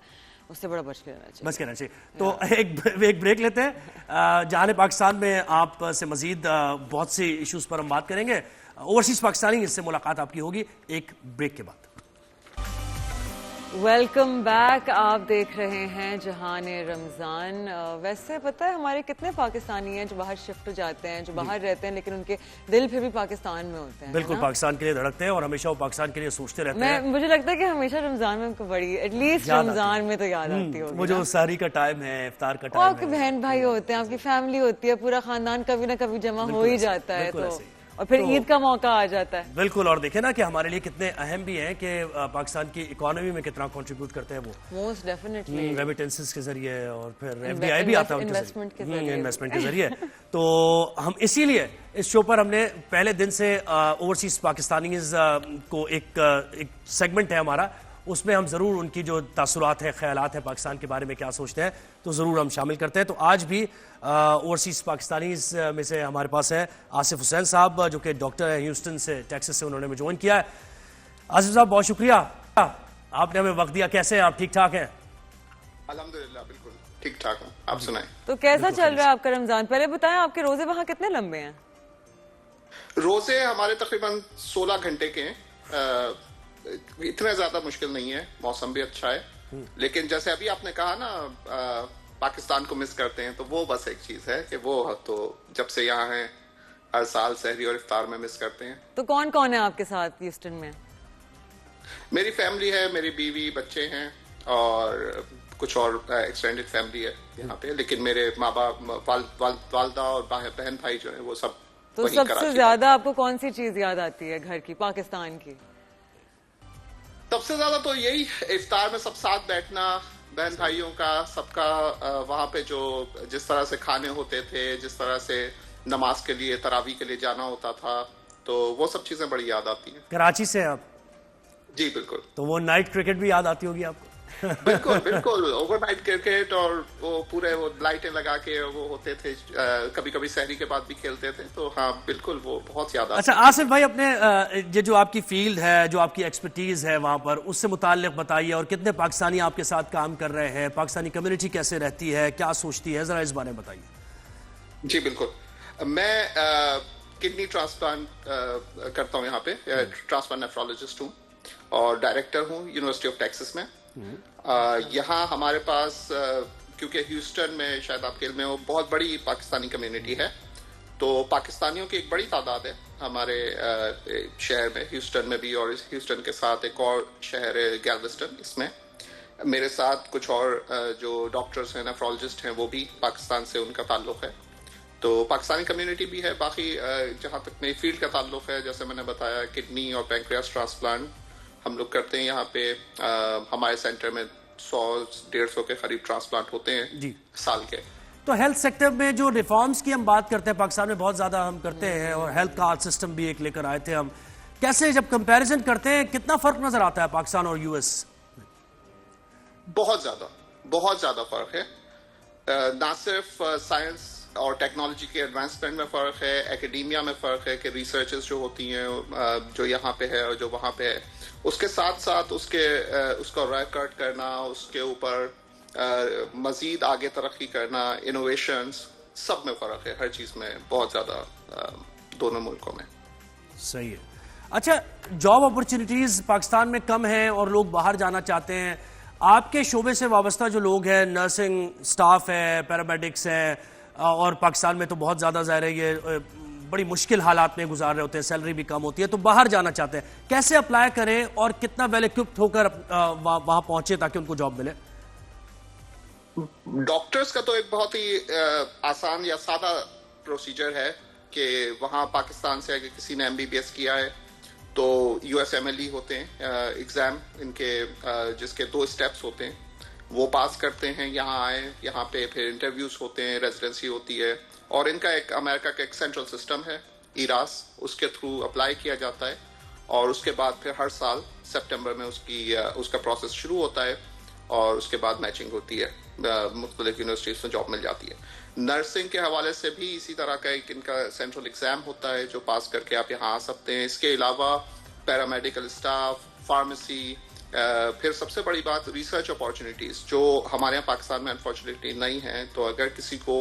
Speaker 1: उससे बड़ा बच के रहना चाहिए।
Speaker 2: बच के रहना चाहिए। तो एक ब्रेक लेते हैं। जहां पाकिस्तान में आप से मजीद बहुत से इश्यूज पर हम बात करेंगे। ओवरसीज पाकिस्तानी इससे मुलाकात आपकी होगी एक ब्रेक के बाद।
Speaker 1: वेलकम बैक, आप देख रहे हैं जहान रमजान। वैसे पता है हमारे कितने पाकिस्तानी हैं जो बाहर शिफ्ट हो जाते हैं, जो बाहर रहते हैं लेकिन उनके दिल फिर भी पाकिस्तान में होते हैं।
Speaker 2: बिल्कुल पाकिस्तान के लिए धड़कते हैं और हमेशा वो पाकिस्तान के लिए सोचते रहते हैं।
Speaker 1: मुझे लगता है कि हमेशा रमजान में उनको बड़ी एटलीस्ट रमजान में तो याद आती होगी।
Speaker 2: वो जो सारी का टाइम है, इफ्तार का टाइम है,
Speaker 1: आपके बहन भाई होते हैं, आपकी फैमिली होती है, पूरा खानदान कभी ना कभी जमा हो ही जाता है, तो और फिर ईद का मौका आ जाता है।
Speaker 2: बिल्कुल, और देखे ना कि हमारे लिए कितने अहम भी हैं कि पाकिस्तान की इकोनॉमी में कितना कंट्रीब्यूट करते हैं वो,
Speaker 1: मोस्ट डेफिनेटली
Speaker 2: रेमिटेंसेस के जरिए, और फिर FDI भी आता है
Speaker 1: इन्वेस्टमेंट
Speaker 2: के जरिए। तो हम इसीलिए इस शो पर हमने पहले दिन से ओवरसीज पाकिस्तानीज को एक सेगमेंट है हमारा, उसमें हम जरूर उनकी जो तासुरात हैं, ख्यालात हैं, पाकिस्तान के बारे में क्या सोचते हैं, तो जरूर हम शामिल करते हैं। तो आज भी ओवरसीज पाकिस्तानीज में से हमारे पास है आसिफ हुसैन साहब, जो कि डॉक्टर है ह्यूस्टन से, टेक्सास से, उन्होंने हमें ज्वाइन किया है। आसिफ साहब बहुत शुक्रिया, आपने हमें वक्त दिया। कैसे हैं आप, ठीक ठाक हैं?
Speaker 6: अल्हम्दुलिल्लाह बिल्कुल ठीक ठाक हूँ, आप सुनाएं।
Speaker 1: तो कैसा चल रहा है आपका रमजान? पहले बताएं आपके रोजे वहाँ कितने लंबे हैं?
Speaker 6: रोजे हमारे तकरीबन 16 घंटे के हैं। इतने ज्यादा मुश्किल नहीं है, मौसम भी अच्छा है। लेकिन जैसे अभी आपने कहा ना पाकिस्तान को मिस करते हैं, तो वो बस एक चीज है कि वो तो जब से यहाँ हैं हर साल सहरी और इफ्तार में मिस करते हैं।
Speaker 1: तो कौन कौन है आपके साथ ह्यूस्टन में?
Speaker 6: मेरी फैमिली है, मेरी बीवी बच्चे हैं और कुछ और एक्सटेंडेड फैमिली है यहाँ पे। लेकिन मेरे माँ बाप, वालदा और बहन भाई जो है वो सब।
Speaker 1: तो सबसे ज्यादा आपको कौन सी चीज याद आती है घर की, पाकिस्तान की?
Speaker 6: सबसे ज्यादा तो यही इफ्तार में सब साथ बैठना, बहन भाइयों का सबका, वहां पे जो जिस तरह से खाने होते थे, जिस तरह से नमाज के लिए, तरावी के लिए जाना होता था, तो वो सब चीजें बड़ी याद आती हैं।
Speaker 2: कराची से आप?
Speaker 6: जी बिल्कुल।
Speaker 2: तो वो नाइट क्रिकेट भी याद आती होगी आपको?
Speaker 6: बिल्कुल बिल्कुल, ओवरनाइट क्रिकेट, और वो पूरे वो लाइटें लगा के वो होते थे, कभी कभी सहरी के बाद भी खेलते थे, तो हाँ बिल्कुल वो बहुत याद आता है।
Speaker 2: अच्छा आसिफ भाई, अपने ये जो आपकी फील्ड है, जो आपकी एक्सपर्टीज है वहां पर, उससे मुताल्लिक बताइए, और कितने पाकिस्तानी आपके साथ काम कर रहे हैं, पाकिस्तानी कम्युनिटी कैसे रहती है, क्या सोचती है, जरा इस बारे में बताइए।
Speaker 6: जी बिल्कुल, मैं किडनी ट्रांसप्लांट करता हूँ यहाँ पे, ट्रांसप्लांट नेफ्रोलॉजिस्ट हूँ और डायरेक्टर हूँ यूनिवर्सिटी ऑफ टेक्सास में। यहाँ हमारे पास क्योंकि ह्यूस्टन में, शायद आपके में वो बहुत बड़ी पाकिस्तानी कम्युनिटी है, तो पाकिस्तानियों की एक बड़ी तादाद है हमारे शहर में, ह्यूस्टन में भी, और ह्यूस्टन के साथ एक और शहर है गैल्वेस्टन। इसमें मेरे साथ कुछ और जो डॉक्टर्स हैं, नेफ्रोलॉजिस्ट हैं, वो भी पाकिस्तान से उनका ताल्लुक है। तो पाकिस्तानी कम्युनिटी भी है। बाकी जहाँ तक मेरी फील्ड का ताल्लुक है, जैसे मैंने बताया, किडनी और पैंक्रियास ट्रांसप्लांट हम लोग करते हैं यहाँ पे। हमारे सेंटर में 100-150 के करीब ट्रांसप्लांट होते हैं जी साल के।
Speaker 2: तो हेल्थ सेक्टर में जो रिफॉर्म्स की हम बात करते हैं, पाकिस्तान में बहुत ज्यादा हम करते हैं, और हेल्थ कार्ड सिस्टम भी एक लेकर आए थे हम। कैसे जब कंपैरिजन करते हैं, कितना फर्क नजर आता है पाकिस्तान और यूएस?
Speaker 6: बहुत ज्यादा फर्क है। ना सिर्फ साइंस और टेक्नोलॉजी के एडवांसमेंट में फर्क है, एकेडेमिया में फर्क है कि रिसर्चेस जो होती हैं जो यहाँ पे है और जो वहाँ पे है, उसके साथ साथ उसका रिकॉर्ड करना, उसके ऊपर मजीद आगे तरक्की करना, इनोवेशंस, सब में फर्क है, हर चीज में बहुत ज्यादा दोनों मुल्कों में।
Speaker 2: सही है। अच्छा, जॉब अपॉर्चुनिटीज पाकिस्तान में कम है और लोग बाहर जाना चाहते हैं। आपके शोबे से वाबस्ता जो लोग हैं, नर्सिंग स्टाफ है, पैरामेडिक्स हैं, और पाकिस्तान में तो बहुत ज़्यादा ज़ाहिर है ये बड़ी मुश्किल हालात में गुजार रहे होते हैं, सैलरी भी कम होती है, तो बाहर जाना चाहते हैं, कैसे अप्लाई करें और कितना वेल इक्विप्ड होकर वहां पहुंचे ताकि उनको जॉब मिले?
Speaker 6: डॉक्टर्स का तो एक बहुत ही आसान या सादा प्रोसीजर है कि वहां पाकिस्तान से अगर किसी ने MBBS किया है तो USMLE होते हैं एग्जाम इनके, जिसके 2 स्टेप्स होते हैं, वो पास करते हैं, यहाँ आए, यहाँ पे फिर इंटरव्यूज होते हैं, रेजिडेंसी होती है, और इनका एक अमेरिका का एक सेंट्रल सिस्टम है ERAS, उसके थ्रू अप्लाई किया जाता है और उसके बाद फिर हर साल सितंबर में उसका प्रोसेस शुरू होता है और उसके बाद मैचिंग होती है, मुख्तलिफ यूनिवर्सिटीज में जॉब मिल जाती है। नर्सिंग के हवाले से भी इसी तरह का एक इनका सेंट्रल एग्जाम होता है जो पास करके आप यहाँ आ सकते हैं। इसके अलावा पैरामेडिकल स्टाफ, फार्मेसी, फिर सबसे बड़ी बात रिसर्च अपॉर्चुनिटीज जो हमारे यहाँ पाकिस्तान में अनफॉर्चुनेटली नहीं है, तो अगर किसी को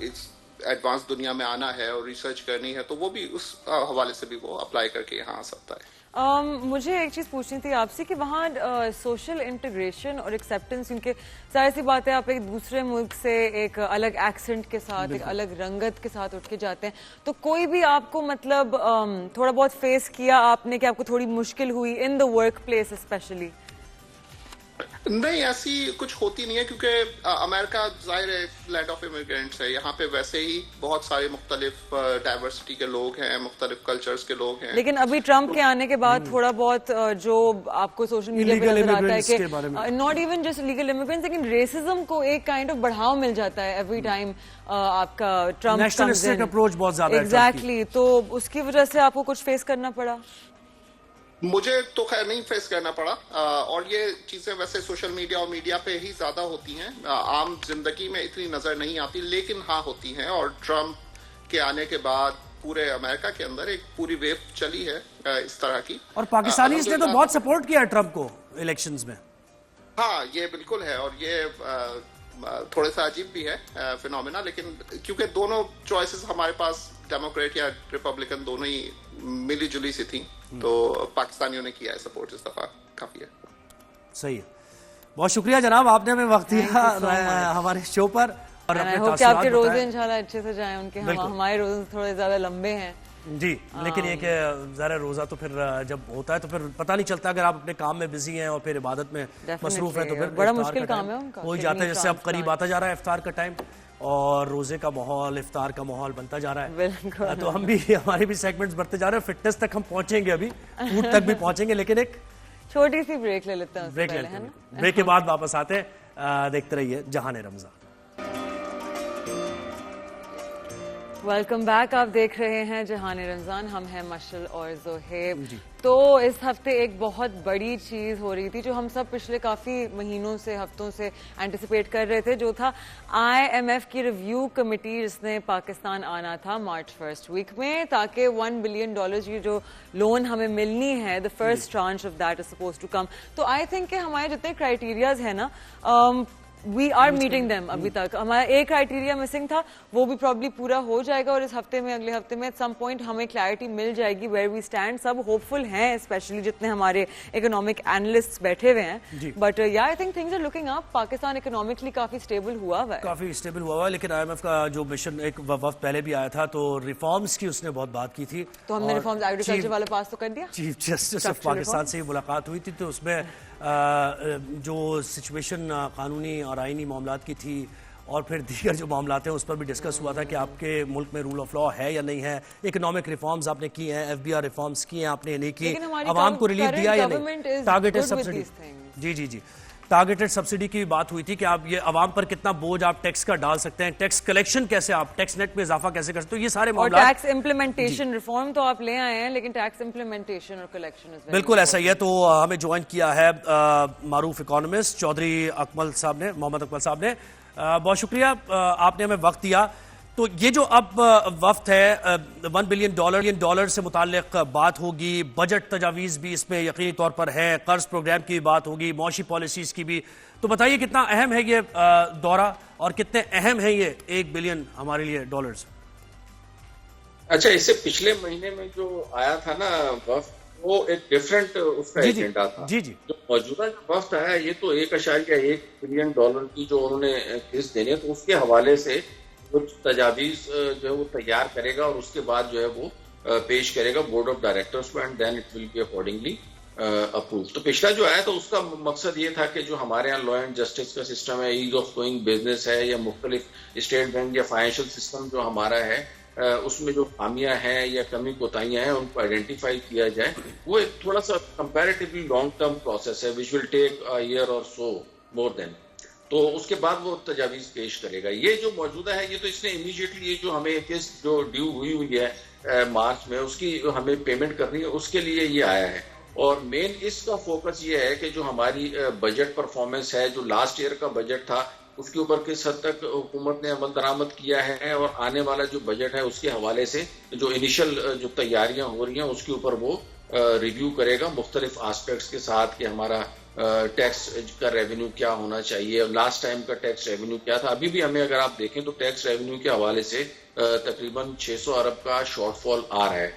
Speaker 6: इस एडवांस दुनिया में आना है और रिसर्च करनी है तो वो भी उस हवाले से भी वो अप्लाई करके यहाँ आ सकता है।
Speaker 1: मुझे एक चीज़ पूछनी थी आपसे कि वहाँ सोशल इंटीग्रेशन और एक्सेप्टेंस, क्योंकि जाहिर सी बात है आप एक दूसरे मुल्क से एक अलग एक्सेंट के साथ, एक अलग रंगत के साथ उठ के जाते हैं, तो कोई भी आपको मतलब थोड़ा बहुत फेस किया आपने कि आपको थोड़ी मुश्किल हुई in the work place specially?
Speaker 6: नहीं, ऐसी कुछ होती नहीं है क्योंकि अमेरिका जाहिर है लैंड ऑफ इमिग्रेंट्स है, यहाँ पे वैसे ही बहुत सारे मुख्तलिफ डाइवर्सिटी के लोग हैं, मुख्तलिफ कल्चर्स के लोग हैं।
Speaker 1: लेकिन अभी ट्रम्प के आने के बाद थोड़ा बहुत जो आपको सोशल मीडिया पे नजर आता है कि not even just legal immigrants, लेकिन रेसिज्म को एक काइंड ऑफ बढ़ावा मिल जाता है एवरी टाइम आपका ट्रम्प
Speaker 2: नेशनलिस्टिक अप्रोच बहुत ज्यादा है।
Speaker 1: एग्जैक्टली, तो उसकी वजह से आपको कुछ फेस करना पड़ा?
Speaker 6: मुझे तो खैर नहीं फेस करना पड़ा, और ये चीजें वैसे सोशल मीडिया और मीडिया पे ही ज्यादा होती हैं, आम जिंदगी में इतनी नजर नहीं आती, लेकिन हाँ होती हैं। और ट्रम्प के आने के बाद पूरे अमेरिका के अंदर एक पूरी वेव चली है इस तरह की,
Speaker 2: और पाकिस्तानी ने तो बहुत सपोर्ट किया है ट्रम्प को इलेक्शंस में।
Speaker 6: हाँ, ये बिल्कुल है, और ये थोड़ा सा अजीब भी है फिनोमेना, लेकिन क्योंकि दोनों चॉइसेस हमारे पास डेमोक्रेट या रिपब्लिकन दोनों ही मिली जुली सी थी, तो पाकिस्तानियों ने किया है सपोर्ट इस दफा, काफी है।
Speaker 2: सही है, बहुत शुक्रिया जनाब, आपने हमें वक्त दिया हमारे शो पर, और
Speaker 1: आपके रोजे इंशाल्लाह अच्छे से जाएं, उनके हमारे रोजे थोड़े ज्यादा लंबे हैं
Speaker 2: जी, लेकिन ये कि ज़रा रोज़ा तो फिर जब होता है तो फिर पता नहीं चलता, अगर आप अपने काम में बिजी हैं और फिर इबादत में मसरूफ हैं तो फिर
Speaker 1: बड़ा मुश्किल काम है उनका,
Speaker 2: हो ही जाता है। जैसे अब करीब आता जा रहा है इफ्तार का टाइम और रोजे का माहौल, इफ्तार का माहौल बनता जा रहा है, तो हम भी, हमारे भी सेगमेंट्स बढ़ते जा रहे हैं, फिटनेस तक हम पहुंचेंगे, अभी फूड तक भी पहुंचेंगे, लेकिन एक
Speaker 1: छोटी सी ब्रेक ले लेते हैं।
Speaker 2: ब्रेक ले लेते हैं, ब्रेक के बाद वापस आते हैं। देखते रहिए जहान रमजान।
Speaker 1: वेलकम बैक, आप देख रहे हैं जहान रमजान, हम हैं मशल और जोहेब। तो इस हफ्ते एक बहुत बड़ी चीज हो रही थी जो हम सब पिछले काफी महीनों से, हफ्तों से एंटिसिपेट कर रहे थे, जो था IMF की रिव्यू कमेटी, जिसने पाकिस्तान आना था मार्च 1 वीक में, ताकि $1 बिलियन की जो लोन हमें मिलनी है, the first tranche of that is suppose to come. तो आई थिंक कि हमारे जितने क्राइटेरियाज है ना, वी आर मीटिंग देम। अभी तक हमारा एक क्राइटेरिया मिसिंग था, वो भी प्रॉब्ली पूरा हो जाएगा और इस हफ्ते में, अगले हफ्ते में एट सम पॉइंट हमें क्लैरिटी मिल जाएगी वेयर वी स्टैंड। सब होपफुल हैं, स्पेशली जितने हमारे इकोनॉमिक एनालिस्ट बैठे हुए हैं, but yeah I think things are looking up. Pakistan economically काफी स्टेबल हुआ है,
Speaker 2: काफी स्टेबल हुआ है, लेकिन IMF का जो मिशन एक वक्त पहले भी आया था, तो रिफॉर्म्स की उसने बहुत बात की थी,
Speaker 1: तो हमने रिफॉर्म्स एग्रीकल्चर वाले पास तो कर दिया।
Speaker 2: चीफ जस्टिस ऑफ पाकिस्तान से मुलाकात हुई थी, तो उसमें जो सिचुएशन कानूनी और आईनी मामलात की थी और फिर दीगर जो मामलात हैं उस पर भी डिस्कस हुआ था कि आपके मुल्क में रूल ऑफ लॉ है या नहीं है, इकोनॉमिक रिफॉर्म्स आपने की हैं, FBR रिफॉर्म्स की हैं आपने, नहीं की, आवाम को रिलीफ दिया या नहीं, टारगेटेड सब्सिडी, जी जी जी, टारगेटेड सब्सिडी की बात हुई थी कि आप ये अवाम पर कितना बोझ आप टैक्स का डाल सकते हैं, टैक्स कलेक्शन कैसे, आप टैक्स नेट में इजाफा कैसे कर सकते हो, ये सारे मामले।
Speaker 1: टैक्स इम्प्लीमेंटेशन रिफॉर्म तो आप ले आए हैं, लेकिन टैक्स इम्प्लीमेंटेशन और कलेक्शन
Speaker 2: बिल्कुल ऐसा ही है। तो हमें ज्वाइन किया है मारूफ इकोनॉमिस्ट चौधरी अकमल साहब ने, मोहम्मद अकमल साहब ने, बहुत शुक्रिया आपने हमें वक्त दिया। तो ये जो अब वक्त है $1 बिलियन से मुताल्लिक बात होगी, बजट तजावीज़ भी इसमें यकीनी तौर पर है, कर्ज प्रोग्राम की बात होगी, मौशी पॉलिसीज़ की भी, तो बताइए कितना अहम है ये दौरा और कितने अहम है ये $1 बिलियन हमारे लिए डॉलर्स?
Speaker 7: अच्छा, इससे पिछले महीने में जो आया था ना वफ्द, वो एक डिफरेंट उसका एजेंडा था।
Speaker 2: जी जी,
Speaker 7: जो मौजूदा जो वफ्द आया ये तो $1.1 बिलियन की जो उन्होंने किस्त देनी है, तो उसके हवाले से कुछ तजावीज जो है वो तैयार करेगा और उसके बाद जो है वो पेश करेगा बोर्ड ऑफ डायरेक्टर्स को, and then it will be accordingly approve. तो पिछला जो आया था उसका मकसद ये था कि जो हमारे यहाँ लॉ एंड जस्टिस का सिस्टम है, ईज ऑफ डूइंग बिजनेस है, या मुख्तलिफ स्टेट बैंक या फाइनेंशियल सिस्टम जो हमारा है उसमें जो खामियां हैं या कमी कोताहियां हैं उनको आइडेंटिफाई किया जाए। वो एक थोड़ा सा कंपैरेटिवली लॉन्ग टर्म प्रोसेस है which will take a year और सो मोर देन। तो उसके बाद वो तजावीज पेश करेगा। ये जो मौजूदा है ये तो इसने इमीडिएटली ये जो हमें किस्त जो ड्यू हुई है मार्च में उसकी हमें पेमेंट करनी है, उसके लिए ये आया है। और मेन इसका फोकस ये है कि जो हमारी बजट परफॉर्मेंस है, जो लास्ट ईयर का बजट था उसके ऊपर किस हद तक हुकूमत ने अमल दरामद किया है, और आने वाला जो बजट है उसके हवाले से जो इनिशियल जो तैयारियां हो रही हैं उसके ऊपर वो रिव्यू करेगा मुख्तलिफ एस्पेक्ट्स के साथ कि हमारा टैक्स का रेवेन्यू क्या होना चाहिए, और लास्ट टाइम का टैक्स रेवेन्यू क्या था। अभी भी हमें अगर आप देखें तो टैक्स रेवेन्यू के हवाले से तकरीबन 600 अरब का शॉर्टफॉल आ रहा है।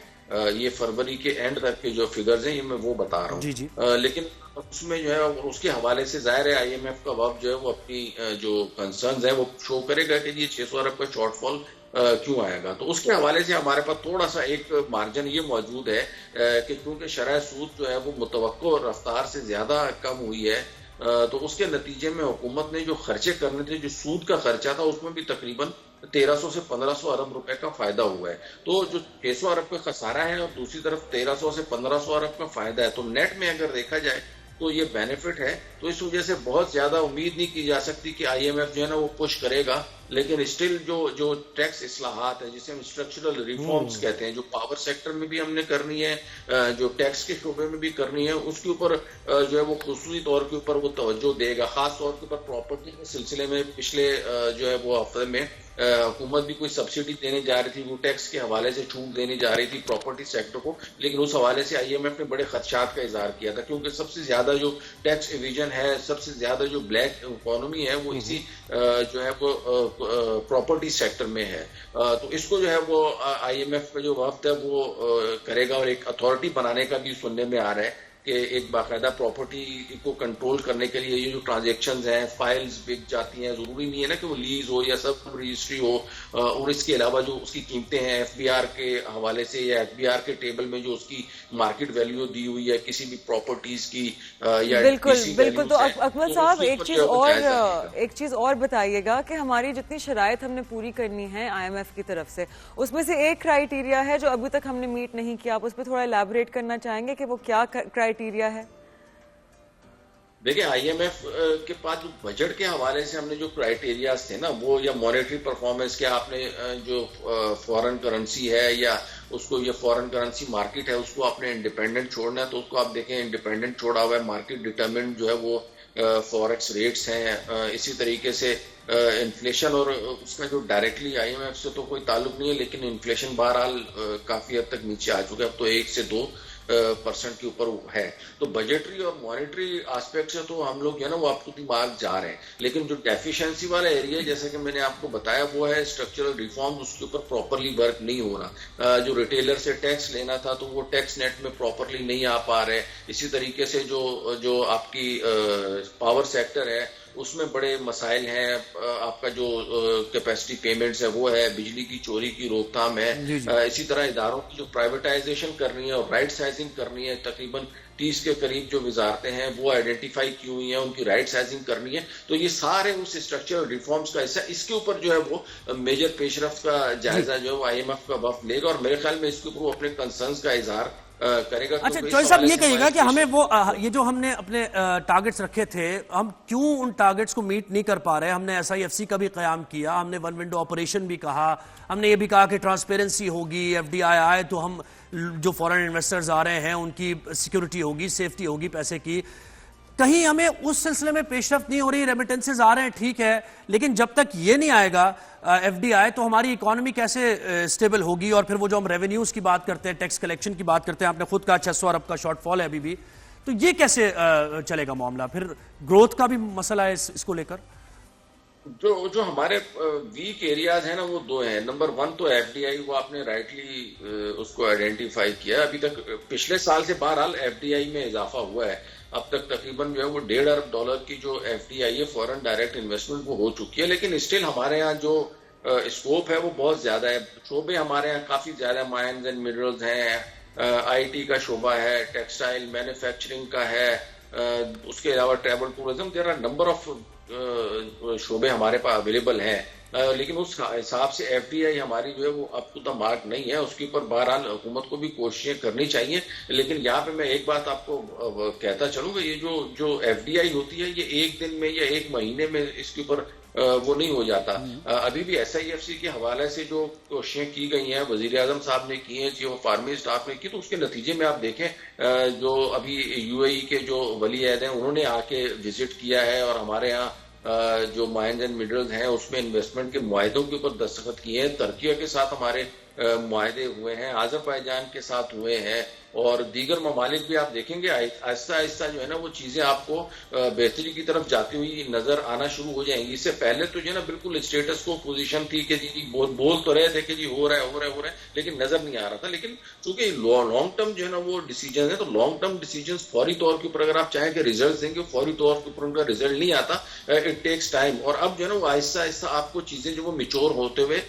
Speaker 7: ये फरवरी के एंड तक के जो फिगर्स हैं ये मैं वो बता रहा हूँ। लेकिन उसमें जो है उसके हवाले से जाहिर है IMF का वक्त जो है वो अपनी जो कंसर्न्स है वो शो करेगा कि ये 600 अरब का शॉर्टफॉल क्यों आएगा। तो उसके हवाले से हमारे पास थोड़ा सा एक मार्जिन ये मौजूद है कि क्योंकि शरह सूद जो है वो मुतवक्को रफ्तार से ज्यादा कम हुई है, तो उसके नतीजे में हुकूमत ने जो खर्चे करने थे, जो सूद का खर्चा था उसमें भी तकरीबन 1300 से 1500 अरब रुपए का फायदा हुआ है। तो जो 600 अरब का खसारा है और दूसरी तरफ 1300 से 1500 अरब का फायदा है, तो नेट में अगर देखा जाए तो ये बेनिफिट है। तो इस वजह से बहुत ज्यादा उम्मीद नहीं की जा सकती कि IMF जो है ना वो पुश करेगा, लेकिन स्टिल जो टैक्स इस्लाहात है जिसे हम स्ट्रक्चरल रिफॉर्म्स कहते हैं, जो पावर सेक्टर में भी हमने करनी है, जो टैक्स के शोबे में भी करनी है, उसके ऊपर जो है वो खुसूसी तौर के ऊपर वो तवज्जो देगा। खास तौर के ऊपर प्रॉपर्टी के सिलसिले में पिछले जो है वो हफ्ते में हुकूमत भी कोई सब्सिडी देने जा रही थी, वो टैक्स के हवाले से छूट देने जा रही थी प्रॉपर्टी सेक्टर को, लेकिन उस हवाले से IMF ने बड़े खदशात का इजहार किया था, क्योंकि सबसे ज्यादा जो टैक्स एविजन है, सबसे ज्यादा जो ब्लैक इकोनॉमी है वो इसी जो है वो प्रॉपर्टी सेक्टर में है। तो इसको जो है वो IMF का जो वक्त है वो करेगा, और एक अथॉरिटी बनाने का भी सुनने में आ रहा है कि एक बाकायदा प्रॉपर्टी को कंट्रोल करने के लिए ये जो ट्रांजैक्शंस हैं, फाइल्स बिक जाती हैं, जरूरी नहीं है ना कि वो लीज हो या सब रजिस्ट्री हो, और इसके अलावा जो उसकी कीमतें हैं FBR के हवाले से या FBR के टेबल में जो उसकी मार्केट वैल्यू दी हुई है किसी भी प्रॉपर्टीज की या
Speaker 1: बिल्कुल। तो अकमल साहब एक चीज और बताइएगा कि हमारी जितनी शराइत हमने पूरी करनी है IMF की तरफ से, उसमें से एक क्राइटेरिया है जो अभी तक हमने मीट नहीं किया, आप उस पर थोड़ा एलैबोरेट करना चाहेंगे कि वो क्या क्राइटेरिया है?
Speaker 7: देखिए IMF के पास जो बजट के हवाले से हमने जो क्राइटेरियाज थे ना वो, या मॉनेटरी परफॉर्मेंस के, आपने जो फॉरेन करेंसी है या उसको ये फॉरेन करेंसी मार्केट है उसको आपने इंडिपेंडेंट छोड़ना है, तो उसको आप देखें इंडिपेंडेंट छोड़ा हुआ है। मार्केट डिटरमिनेंट जो है वो फॉरेक्स रेट्स हैं। इसी तरीके से इन्फ्लेशन और उसका जो डायरेक्टली IMF से तो कोई ताल्लुक नहीं है, लेकिन इन्फ्लेशन बहरहाल काफी हद तक नीचे आ चुका है, अब तो 1 से 2% के ऊपर है। तो बजटरी और मॉनेटरी एस्पेक्ट से तो हम लोग जो है ना वो आपको दिमाग जा रहे हैं, लेकिन जो डेफिशिएंसी वाला एरिया जैसे कि मैंने आपको बताया वो है स्ट्रक्चरल रिफॉर्म, उसके ऊपर प्रॉपरली वर्क नहीं हो रहा। जो रिटेलर से टैक्स लेना था तो वो टैक्स नेट में प्रॉपरली नहीं आ पा रहे। इसी तरीके से जो आपकी पावर सेक्टर है उसमें बड़े मसाइल हैं। आपका जो कैपेसिटी पेमेंट्स है वो है, बिजली की चोरी की रोकथाम है। इसी तरह इदारों की जो प्राइवेटाइजेशन करनी है और राइट साइजिंग करनी है, तकरीबन 30 के करीब जो वजारतें हैं वो आइडेंटिफाई की हुई हैं, उनकी राइट साइजिंग करनी है। तो ये सारे उस स्ट्रक्चरल रिफॉर्म्स का हिस्सा, इसके ऊपर जो है वो मेजर पेशरफ्त का जायजा जो है वो IMF का वक्त लेगा, और मेरे ख्याल में इसके ऊपर वो अपने कंसर्न्स का इजहार करेगा।
Speaker 2: अच्छा चौधरी साहब ये कहिएगा कि हमें वो ये जो हमने अपने टारगेट्स रखे थे, हम क्यों उन टारगेट्स को मीट नहीं कर पा रहे? हमने SIFC का भी क़याम किया, हमने वन विंडो ऑपरेशन भी कहा, हमने ये भी कहा कि ट्रांसपेरेंसी होगी, FDI आए तो हम जो फॉरेन इन्वेस्टर्स आ रहे हैं उनकी सिक्योरिटी होगी, सेफ्टी होगी पैसे की। कहीं हमें उस सिलसिले में पेशरफ्त नहीं हो रही। रेमिटेंसेज आ रहे हैं ठीक है, लेकिन जब तक ये नहीं आएगा FDI तो हमारी इकोनॉमी कैसे स्टेबल होगी? और फिर वो जो हम रेवेन्यूज की बात करते हैं, टैक्स कलेक्शन की बात करते हैं, आपने खुद कहा 600 अरब का शॉर्टफॉल है अभी भी, तो ये कैसे चलेगा मामला? फिर ग्रोथ का भी मसला है इसको लेकर।
Speaker 7: जो हमारे वीक एरियाज हैं ना वो 2 हैं। नंबर 1 तो FDI, वो आपने राइटली उसको आइडेंटिफाई किया। अभी तक पिछले साल से बहरहाल FDI में इजाफा हुआ है। अब तक तकरीबन जो है वो $1.5 अरब की जो FDI है, फॉरेन डायरेक्ट इन्वेस्टमेंट, वो हो चुकी है। लेकिन स्टिल हमारे यहाँ जो स्कोप है वो बहुत ज्यादा है। शोबे हमारे यहाँ काफी ज्यादा, माइंस एंड मिनरल्स हैं, आईटी का शोबा है, टेक्सटाइल मैन्युफैक्चरिंग का है, उसके अलावा travel tourism, there are number of शोबे हमारे पास अवेलेबल हैं। लेकिन उस हिसाब से एफडीआई हमारी जो है वो अप टू द मार्क नहीं है। उसके ऊपर बहरहाल हुकूमत को भी कोशिशें करनी चाहिए। लेकिन यहाँ पे मैं एक बात आपको कहता चलूंगा, ये जो एफडीआई होती है ये एक दिन में या एक महीने में इसके ऊपर वो नहीं हो जाता। अभी भी SIFC के हवाले से जो कोशिशें की गई हैं, वजीर आजम साहब ने की हैं, जो फार्मी स्टाफ ने की, तो उसके नतीजे में आप देखें जो अभी UAE के जो वली अहद हैं उन्होंने आके विजिट किया है और हमारे यहाँ जो माइंस एंड मिनरल्स हैं उसमें इन्वेस्टमेंट के मुआहदों के ऊपर दस्तखत किए हैं। तुर्की के साथ हमारे मुआहदे हुए हैं, आज़रबाईजान के साथ हुए हैं और दीगर ममालिक भी आप देखेंगे आहिस्ता आहिस्ता जो है ना वो चीजें आपको बेहतरी की तरफ जाती हुई नजर आना शुरू हो जाएंगी। इससे पहले तो जो है ना बिल्कुल स्टेटस को पोजीशन थी कि जी बोल तो रहे थे कि जी हो रहा है, लेकिन नजर नहीं आ रहा था। लेकिन चूंकि लॉन्ग टर्म जो है ना वो डिसीजन है, तो लॉन्ग टर्म डिसीजन फौरी तौर के ऊपर अगर आप चाहें कि रिजल्ट देंगे, फौरी तौर के ऊपर उनका रिजल्ट नहीं आता, इट टेक्स टाइम। और अब जो है ना वो आहिस्ता आहिस्ता आपको चीजें जो वो मिच्योर होते हुए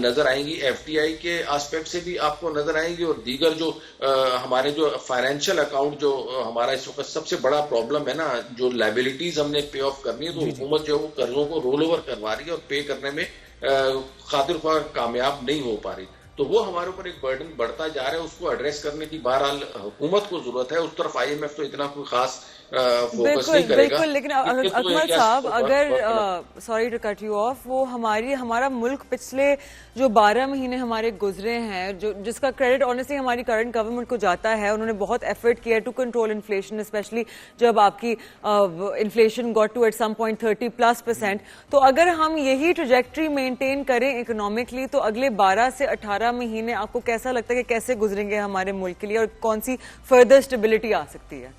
Speaker 7: नजर आएंगी। FDI के एस्पेक्ट से भी आपको नजर आएंगी और दीगर जो हमारे जो फाइनेंशियल अकाउंट जो हमारा इस वक्त सबसे बड़ा प्रॉब्लम है ना, जो लायबिलिटीज हमने पे ऑफ करनी है, तो हुकूमत जो है वो कर्जों को रोल ओवर करवा रही है और पे करने में खातिर ख्वाह कामयाब नहीं हो पा रही। तो वो हमारे ऊपर एक बर्डन बढ़ता जा रहा है, उसको एड्रेस करने की बहरहाल हुकूमत को जरूरत है। उस तरफ IMF तो इतना कोई खास फोकस नहीं करेगा।
Speaker 1: बिल्कुल, लेकिन अकमल साहब अगर sorry to cut you off, वो हमारा मुल्क पिछले जो 12 महीने हमारे गुजरे हैं, जो जिसका क्रेडिट ऑनेस्टली हमारी करंट गवर्नमेंट को जाता है, उन्होंने बहुत एफर्ट किया टू कंट्रोल इन्फ्लेशन, स्पेशली जब आपकी inflation got to at some point 30+%। तो अगर हम यही ट्रेजेक्ट्री मेंटेन करें इकोनॉमिकली, तो अगले 12 से 18 महीने आपको कैसा लगता है कि कैसे गुजरेंगे हमारे मुल्क के लिए और कौन सी फर्दर स्टेबिलिटी आ सकती है?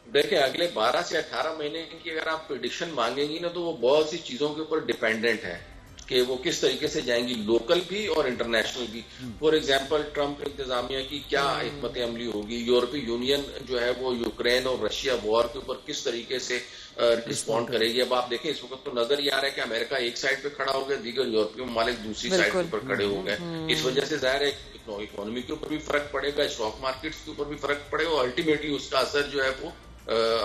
Speaker 7: देखिए, अगले 12 से 18 महीने की अगर आप प्रेडिक्शन मांगेंगी ना, तो वो बहुत सी चीजों के ऊपर डिपेंडेंट है कि वो किस तरीके से जाएंगी, लोकल भी और इंटरनेशनल भी। फॉर एग्जांपल ट्रंप इंतजामिया की क्या हिकमत अमली होगी, यूरोपीय यूनियन जो है वो यूक्रेन और रशिया वॉर के ऊपर किस तरीके से रिस्पॉन्ड करेगी। अब आप देखें, इस वक्त तो नजर ही आ रहा है कि अमेरिका एक साइड पे खड़ा हो गया, दीगर यूरोपीय ममालिक दूसरी साइड के ऊपर खड़े हो गए। इस वजह से जाहिर है इकोनॉमी के ऊपर भी फर्क पड़ेगा, स्टॉक मार्केट्स के ऊपर भी फर्क पड़ेगा और अल्टीमेटली उसका असर जो है वो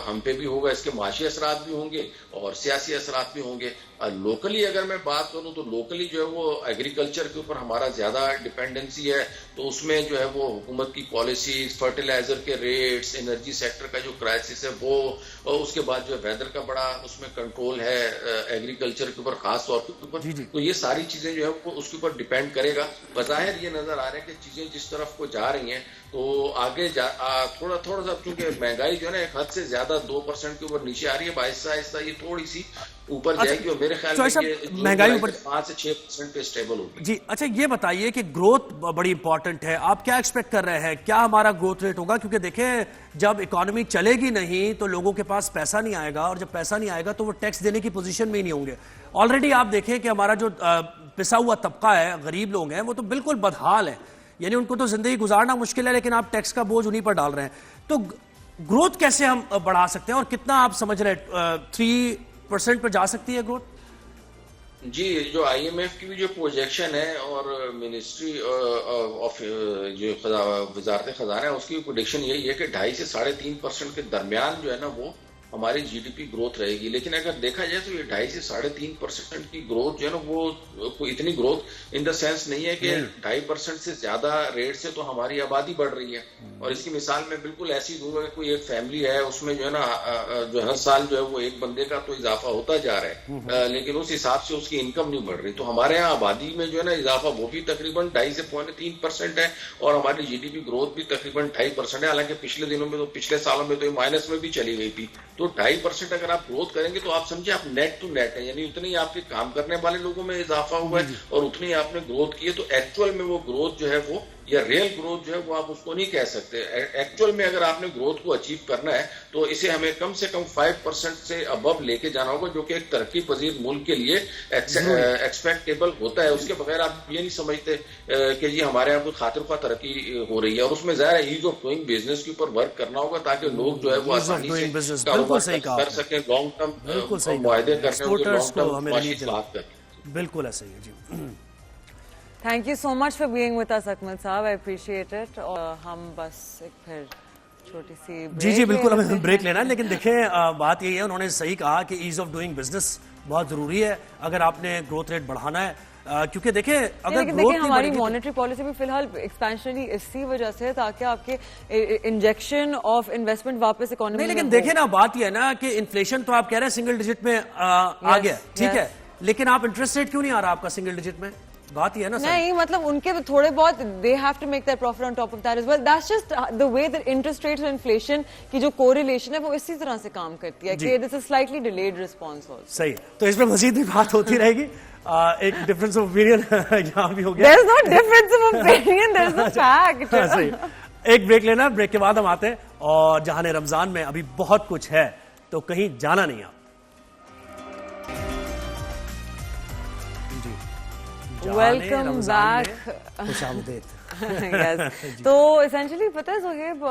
Speaker 7: हम पे भी होगा। इसके माशी असरात भी होंगे और सियासी असरात भी होंगे। लोकली अगर मैं बात करूं तो लोकली जो है वो एग्रीकल्चर के ऊपर हमारा ज्यादा डिपेंडेंसी है, तो उसमें जो है वो हुकूमत की पॉलिसीज, फर्टिलाइजर के रेट्स, एनर्जी सेक्टर का जो क्राइसिस है वो, और उसके बाद जो है वेदर का बड़ा उसमें कंट्रोल है एग्रीकल्चर के ऊपर खास तौर के ऊपर। तो ये सारी चीजें जो है वो उसके ऊपर डिपेंड करेगा। बज़ाहिर ये नजर आ रहा है कि चीजें जिस तरफ को जा रही हैं, तो आगे थोड़ा सा चूंकि महंगाई जो है ना एक हद से ज्यादा 2% के ऊपर नीचे आ रही है, आहिस्ता आहिस्ता ये थोड़ी सी ऊपर जाएगी और मेरे ख्याल में
Speaker 2: महंगाई ऊपर
Speaker 7: 5 से 6% पे स्टेबल होगी।
Speaker 2: जी अच्छा, ये बताइए कि ग्रोथ बड़ी इंपॉर्टेंट है, आप क्या एक्सपेक्ट कर रहे हैं, क्या हमारा ग्रोथ रेट होगा? क्योंकि देखें, जब इकोनॉमी चलेगी नहीं तो लोगों के पास पैसा नहीं आएगा, और जब पैसा नहीं आएगा तो वो टैक्स देने की पोजीशन में ही नहीं होंगे। ऑलरेडी आप देखें कि हमारा जो पिसा हुआ तबका है, गरीब लोग हैं, वो तो बिल्कुल बदहाल है, यानी उनको तो जिंदगी गुजारना मुश्किल है, लेकिन आप टैक्स का बोझ उन्हीं पर डाल रहे हैं। तो ग्रोथ कैसे हम बढ़ा सकते हैं और कितना आप समझ रहे हैं 3% पर जा सकती है ग्रोथ?
Speaker 7: जी, जो IMF की भी जो प्रोजेक्शन है और मिनिस्ट्री ऑफ जो वजारत खजाना है उसकी प्रोडिक्शन यही है कि 2.5 से 3.5% के दरमियान जो है ना वो हमारी GDP ग्रोथ रहेगी। लेकिन अगर देखा जाए तो ये 2.5 से 3.5% की ग्रोथ जो है ना वो कोई इतनी ग्रोथ इन द सेंस नहीं है कि 2.5% से ज्यादा रेट से तो हमारी आबादी बढ़ रही है। और इसकी मिसाल मैं बिल्कुल ऐसी दूंगा कि कोई एक फैमिली है, उसमें जो है ना जो हर साल जो है वो एक बंदे का तो इजाफा होता जा रहा है, लेकिन उस हिसाब से उसकी इनकम नहीं बढ़ रही। तो हमारे यहाँ आबादी में जो है ना इजाफा वो भी तकरीबन 2.5 से 3% है और हमारी GDP ग्रोथ भी तकरीबन 2.5% है। हालांकि पिछले दिनों में तो पिछले सालों में तो ये माइनस में भी चली गई थी। तो 2.5% अगर आप ग्रोथ करेंगे तो आप समझिए आप नेट टू नेट है, यानी उतनी आपके काम करने वाले लोगों में इजाफा हुआ है और उतनी आपने ग्रोथ की है। तो एक्चुअल में वो ग्रोथ जो है वो या रियल ग्रोथ जो है वो आप उसको नहीं कह सकते। एक्चुअल में अगर आपने ग्रोथ को अचीव करना है तो इसे हमें कम से कम 5% से अबव लेके जाना होगा, जो कि एक तरक्की पजीर मुल्क के लिए एक्सपेक्टेबल होता है। उसके बगैर आप ये नहीं समझते कि जी हमारे यहाँ कोई खातिर ख्वाह तरक्की हो रही है। और उसमें ज़ाहिर है ईज ऑफ डूइंग बिजनेस के ऊपर वर्क करना होगा ताकि लोग जो है वो आसानी से कारोबार कर सकें, लॉन्ग टर्म मुआहदे करने और लॉन्ग टर्म माशी बात करें।
Speaker 2: बिल्कुल ऐसा ही है जी।
Speaker 1: Thank you so much for being with us Akmal साहब, आई अप्रिशिएट इट। और हम बस एक फिर छोटी सी
Speaker 2: जी बिल्कुल हमें ब्रेक लेना है, लेकिन देखें बात यही है, उन्होंने सही कहा कि ईज ऑफ डूइंग बिजनेस बहुत जरूरी है अगर आपने ग्रोथ रेट बढ़ाना है, क्योंकि देखें अगर ग्रोथ
Speaker 1: हमारी मॉनेटरी पॉलिसी भी फिलहाल एक्सपेंशनरी इसी वजह से है ताकि आपके इंजेक्शन ऑफ इन्वेस्टमेंट वापस इकोनॉमी
Speaker 2: नहीं, लेकिन देखें ना बात यह है ना कि इन्फ्लेशन तो आप कह रहे हैं सिंगल डिजिट में आ गया, ठीक है, लेकिन आप इंटरेस्ट रेट क्यों नहीं आ रहा आपका सिंगल डिजिट में? बात ही है ना सर।
Speaker 1: नहीं मतलब उनके थोड़े बहुत they have to make that profit on top of that as well, that's just the way that interest rates और इन्फ्लेशन की जो कोरिलेशन है वो इसी तरह से काम करती है कि this is slightly delayed response also.
Speaker 2: सही, तो इसमें मजीद भी बात होती रहेगी। एक डिफरेंस ऑफ ओपिनियन यहाँ भी हो गया।
Speaker 1: There is no difference of opinion, there is a fact.
Speaker 2: सही, एक ब्रेक लेना, ब्रेक के बाद हम आते हैं और जहां रमजान में अभी बहुत कुछ है तो कहीं जाना नहीं आप।
Speaker 1: Welcome back. तो एसेंशियली पता है जोहेब,